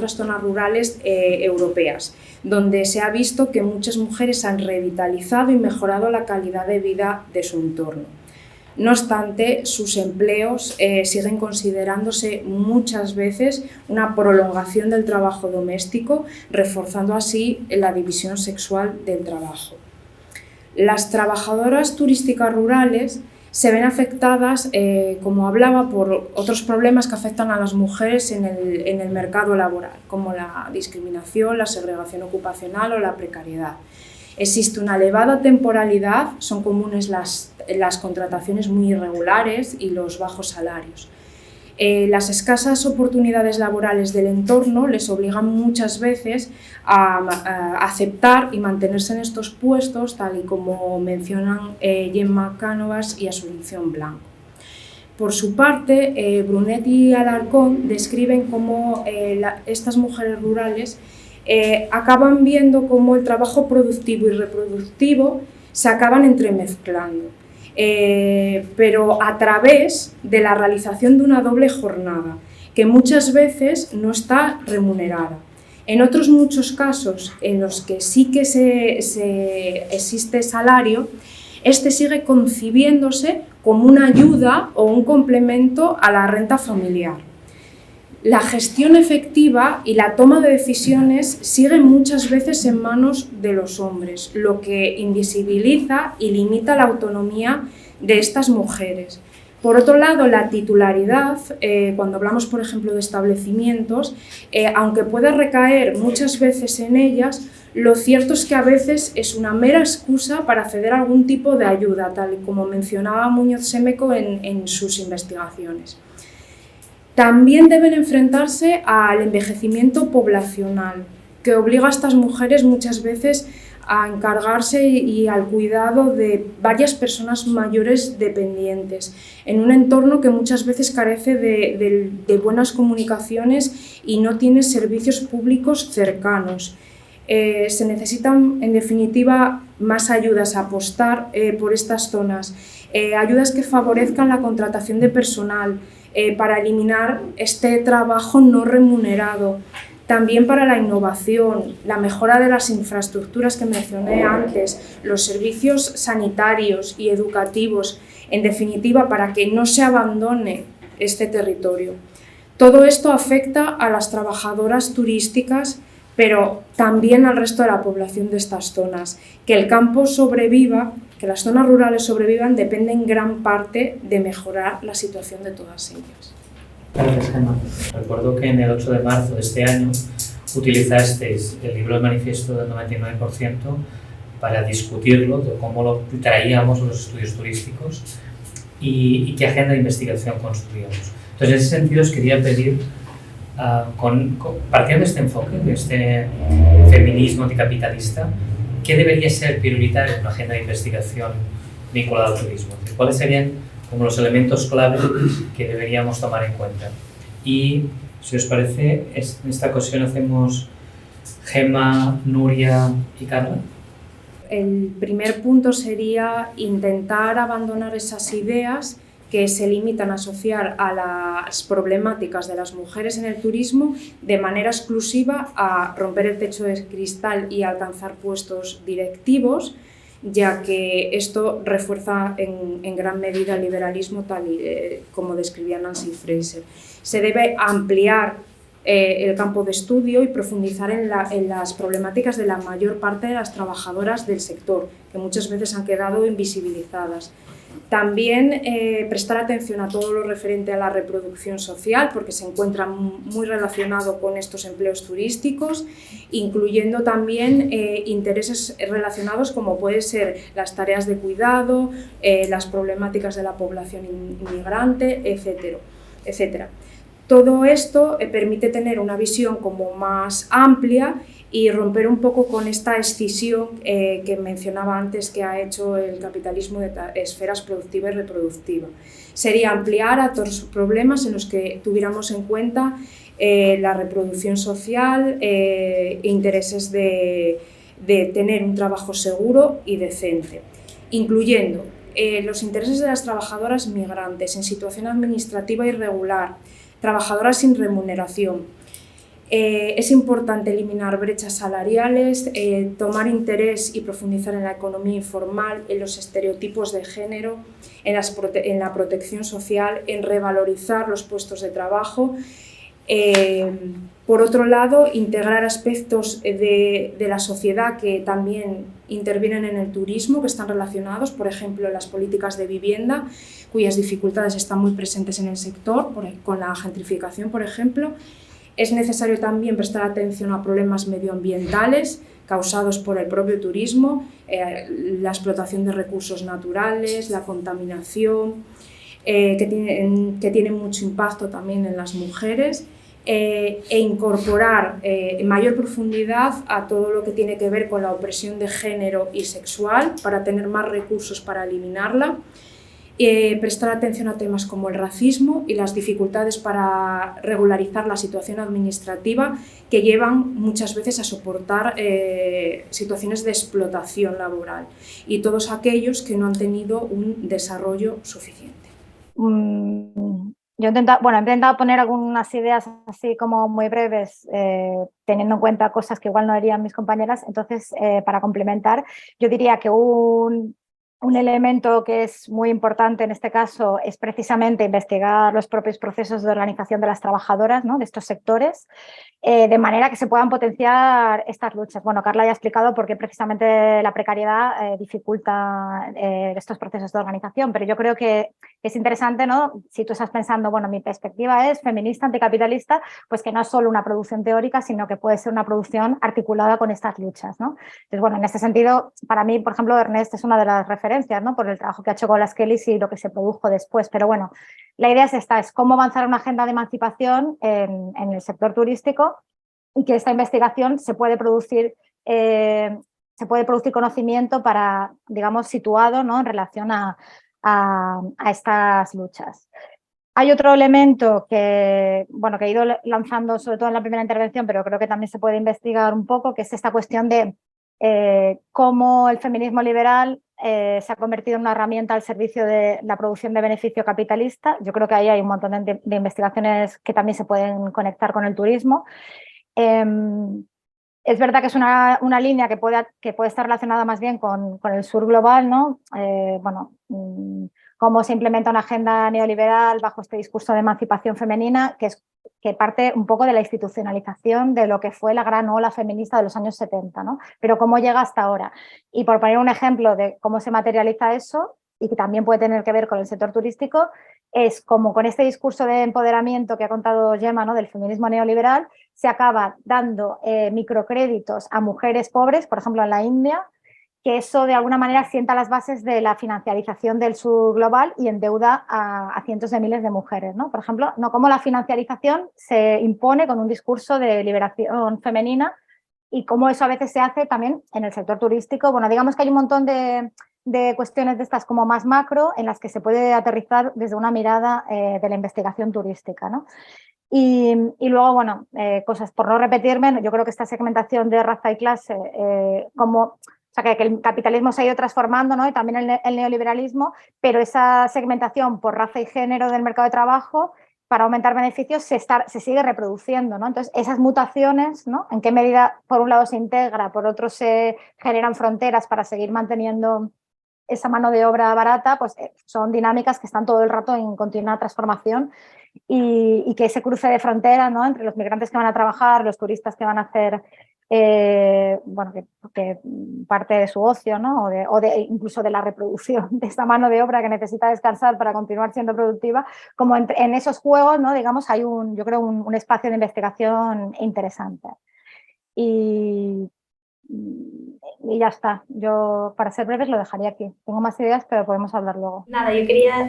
zonas rurales europeas, donde se ha visto que muchas mujeres han revitalizado y mejorado la calidad de vida de su entorno. No obstante, sus empleos siguen considerándose muchas veces una prolongación del trabajo doméstico, reforzando así la división sexual del trabajo. Las trabajadoras turísticas rurales se ven afectadas, como hablaba, por otros problemas que afectan a las mujeres en el mercado laboral, como la discriminación, la segregación ocupacional o la precariedad. Existe una elevada temporalidad, son comunes las contrataciones muy irregulares y los bajos salarios. Las escasas oportunidades laborales del entorno les obligan muchas veces a aceptar y mantenerse en estos puestos, tal y como mencionan Gemma Cánovas y Asunción Blanco. Por su parte, Brunet y Alarcón describen cómo estas mujeres rurales acaban viendo cómo el trabajo productivo y reproductivo se acaban entremezclando. Pero a través de la realización de una doble jornada, que muchas veces no está remunerada. En otros muchos casos en los que sí que existe salario, este sigue concibiéndose como una ayuda o un complemento a la renta familiar. La gestión efectiva y la toma de decisiones siguen muchas veces en manos de los hombres, lo que invisibiliza y limita la autonomía de estas mujeres. Por otro lado, la titularidad, cuando hablamos, por ejemplo, de establecimientos, aunque pueda recaer muchas veces en ellas, lo cierto es que a veces es una mera excusa para acceder a algún tipo de ayuda, tal y como mencionaba Muñoz Sémeco en sus investigaciones. También deben enfrentarse al envejecimiento poblacional, que obliga a estas mujeres muchas veces a encargarse y al cuidado de varias personas mayores dependientes, en un entorno que muchas veces carece de buenas comunicaciones y no tiene servicios públicos cercanos. Se necesitan, en definitiva, más ayudas a apostar por estas zonas, ayudas que favorezcan la contratación de personal, para eliminar este trabajo no remunerado. También para la innovación, la mejora de las infraestructuras que mencioné antes, los servicios sanitarios y educativos, en definitiva, para que no se abandone este territorio. Todo esto afecta a las trabajadoras turísticas, pero también al resto de la población de estas zonas. Que el campo sobreviva, que las zonas rurales sobrevivan, depende en gran parte de mejorar la situación de todas ellas. Gracias, Gemma. Recuerdo que en el 8 de marzo de este año utilizasteis el libro del manifiesto del 99% para discutirlo, de cómo lo traíamos los estudios turísticos y qué agenda de investigación construíamos. Entonces, en ese sentido, os quería pedir, partiendo de este enfoque, de este feminismo anticapitalista, ¿qué debería ser prioritario en una agenda de investigación vinculada al turismo? ¿Cuáles serían como los elementos clave que deberíamos tomar en cuenta? Y, si os parece, en esta ocasión hacemos Gemma, Nuria y Carla. El primer punto sería intentar abandonar esas ideas que se limitan a asociar a las problemáticas de las mujeres en el turismo de manera exclusiva a romper el techo de cristal y alcanzar puestos directivos, ya que esto refuerza en gran medida el liberalismo tal y como describía Nancy Fraser. Se debe ampliar el campo de estudio y profundizar en las problemáticas de la mayor parte de las trabajadoras del sector, que muchas veces han quedado invisibilizadas. También prestar atención a todo lo referente a la reproducción social, porque se encuentra muy relacionado con estos empleos turísticos, incluyendo también intereses relacionados como pueden ser las tareas de cuidado, las problemáticas de la población inmigrante, etcétera. Todo esto permite tener una visión como más amplia y romper un poco con esta escisión que mencionaba antes que ha hecho el capitalismo de esferas productiva y reproductiva. Sería ampliar a todos los problemas en los que tuviéramos en cuenta la reproducción social, intereses de tener un trabajo seguro y decente, incluyendo los intereses de las trabajadoras migrantes en situación administrativa irregular, trabajadoras sin remuneración. Es importante eliminar brechas salariales, tomar interés y profundizar en la economía informal, en los estereotipos de género, en la protección social, en revalorizar los puestos de trabajo. Por otro lado, integrar aspectos de la sociedad que también intervienen en el turismo, que están relacionados, por ejemplo, las políticas de vivienda, cuyas dificultades están muy presentes en el sector, con la gentrificación, por ejemplo. Es necesario también prestar atención a problemas medioambientales causados por el propio turismo, la explotación de recursos naturales, la contaminación, que tienen mucho impacto también en las mujeres, e incorporar en mayor profundidad a todo lo que tiene que ver con la opresión de género y sexual para tener más recursos para eliminarla. Prestar atención a temas como el racismo y las dificultades para regularizar la situación administrativa que llevan muchas veces a soportar situaciones de explotación laboral y todos aquellos que no han tenido un desarrollo suficiente. Yo he intentado poner algunas ideas así como muy breves, teniendo en cuenta cosas que igual no harían mis compañeras. Entonces, para complementar, yo diría que un elemento que es muy importante en este caso es precisamente investigar los propios procesos de organización de las trabajadoras, ¿no?, de estos sectores, de manera que se puedan potenciar estas luchas. Bueno, Carla ya ha explicado por qué precisamente la precariedad dificulta estos procesos de organización, pero yo creo que es interesante, ¿no?, si tú estás pensando, bueno, mi perspectiva es feminista, anticapitalista, pues que no es solo una producción teórica, sino que puede ser una producción articulada con estas luchas, ¿no? Entonces, bueno, en este sentido, para mí, por ejemplo, Ernest es una de las referencias, ¿no?, por el trabajo que ha hecho con las Kellys y lo que se produjo después. Pero bueno, la idea es esta, es cómo avanzar una agenda de emancipación en el sector turístico y que esta investigación se puede producir conocimiento para, digamos, situado, ¿no?, en relación a estas luchas. Hay otro elemento que, bueno, que he ido lanzando sobre todo en la primera intervención, pero creo que también se puede investigar un poco, que es esta cuestión de cómo el feminismo liberal se ha convertido en una herramienta al servicio de la producción de beneficio capitalista. Yo creo que ahí hay un montón de investigaciones que también se pueden conectar con el turismo. Es verdad que es una línea que puede estar relacionada más bien con el sur global, ¿no? Cómo se implementa una agenda neoliberal bajo este discurso de emancipación femenina, que parte un poco de la institucionalización de lo que fue la gran ola feminista de los años 70, ¿no? Pero cómo llega hasta ahora. Y por poner un ejemplo de cómo se materializa eso, y que también puede tener que ver con el sector turístico, es como con este discurso de empoderamiento que ha contado Gemma, ¿no? Del feminismo neoliberal, se acaba dando microcréditos a mujeres pobres, por ejemplo en la India, que eso de alguna manera sienta las bases de la financiarización del sur global y endeuda a cientos de miles de mujeres, ¿no? Por ejemplo, no como la financiarización se impone con un discurso de liberación femenina y cómo eso a veces se hace también en el sector turístico. Bueno, digamos que hay un montón de cuestiones de estas como más macro en las que se puede aterrizar desde una mirada de la investigación turística, ¿no? Y luego, bueno, cosas por no repetirme, yo creo que esta segmentación de raza y clase, o sea, que el capitalismo se ha ido transformando, ¿no? Y también el neoliberalismo, pero esa segmentación por raza y género del mercado de trabajo para aumentar beneficios se sigue reproduciendo, ¿no? Entonces, esas mutaciones, ¿no? En qué medida, por un lado, se integra, por otro, se generan fronteras para seguir manteniendo esa mano de obra barata, pues son dinámicas que están todo el rato en continua transformación y que ese cruce de frontera, ¿no? Entre los migrantes que van a trabajar, los turistas que van a hacer bueno, que parte de su ocio, ¿no? o incluso de la reproducción de esta mano de obra que necesita descansar para continuar siendo productiva, como en esos juegos, ¿no? Digamos, hay yo creo un espacio de investigación interesante. Y ya está. Yo, para ser breves, lo dejaría aquí. Tengo más ideas, pero podemos hablar luego. Nada, yo quería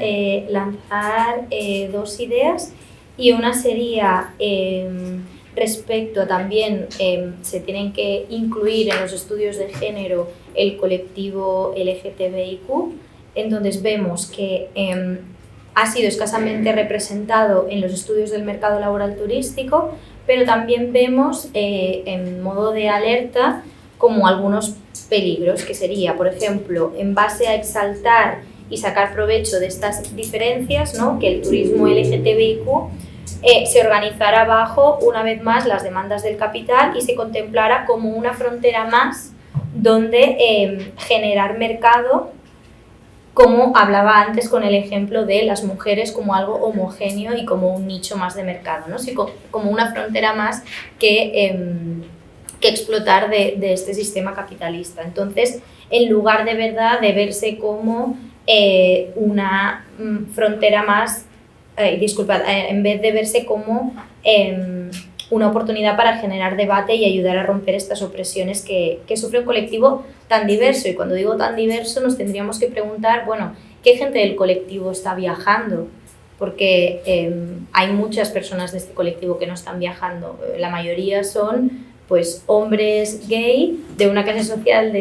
lanzar dos ideas y una sería respecto también, se tienen que incluir en los estudios de género el colectivo LGTBIQ, entonces vemos que ha sido escasamente representado en los estudios del mercado laboral turístico, pero también vemos en modo de alerta como algunos peligros, que sería, por ejemplo, en base a exaltar y sacar provecho de estas diferencias, ¿no? Que el turismo LGTBIQ se organizara bajo, una vez más, las demandas del capital y se contemplara como una frontera más donde generar mercado, como hablaba antes con el ejemplo de las mujeres como algo homogéneo y como un nicho más de mercado, ¿no? Sí, como una frontera más que explotar de este sistema capitalista. Entonces, en lugar de verdad de verse como una frontera más, en vez de verse como una oportunidad para generar debate y ayudar a romper estas opresiones que sufre un colectivo tan diverso. Y cuando digo tan diverso, nos tendríamos que preguntar, bueno, ¿qué gente del colectivo está viajando? Porque hay muchas personas de este colectivo que no están viajando. La mayoría son pues hombres gay de una clase social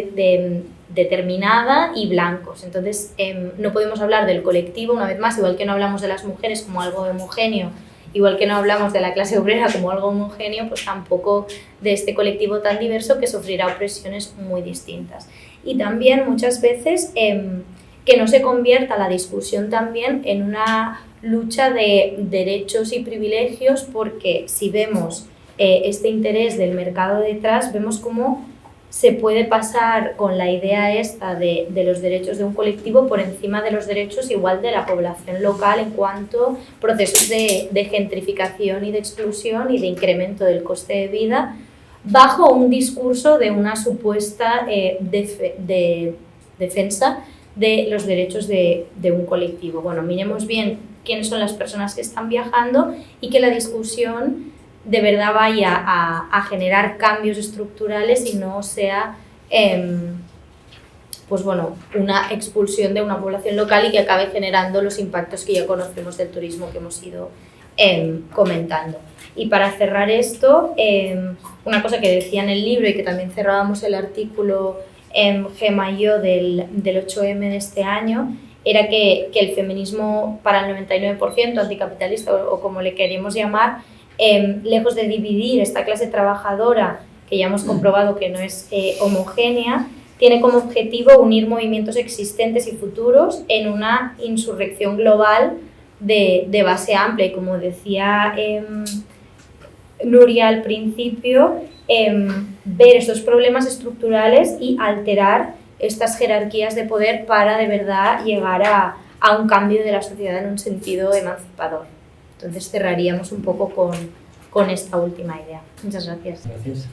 determinada y blancos. Entonces no podemos hablar del colectivo, una vez más, igual que no hablamos de las mujeres como algo homogéneo, igual que no hablamos de la clase obrera como algo homogéneo, pues tampoco de este colectivo tan diverso que sufrirá opresiones muy distintas. Y también muchas veces que no se convierta la discusión también en una lucha de derechos y privilegios, porque si vemos este interés del mercado detrás, vemos cómo se puede pasar con la idea esta de los derechos de un colectivo por encima de los derechos igual de la población local en cuanto a procesos de gentrificación y de exclusión y de incremento del coste de vida bajo un discurso de una supuesta defensa de los derechos de un colectivo. Bueno, miremos bien quiénes son las personas que están viajando y que la discusión de verdad vaya a generar cambios estructurales y no sea pues bueno, una expulsión de una población local y que acabe generando los impactos que ya conocemos del turismo que hemos ido comentando. Y para cerrar esto, una cosa que decía en el libro y que también cerrábamos el artículo Gemma y yo del 8M de este año, era que el feminismo para el 99% anticapitalista o como le queremos llamar, lejos de dividir esta clase trabajadora que ya hemos comprobado que no es homogénea, tiene como objetivo unir movimientos existentes y futuros en una insurrección global de base amplia. Y como decía Nuria al principio, ver estos problemas estructurales y alterar estas jerarquías de poder para de verdad llegar a un cambio de la sociedad en un sentido emancipador. Entonces cerraríamos un poco con esta última idea. Muchas gracias. Gracias.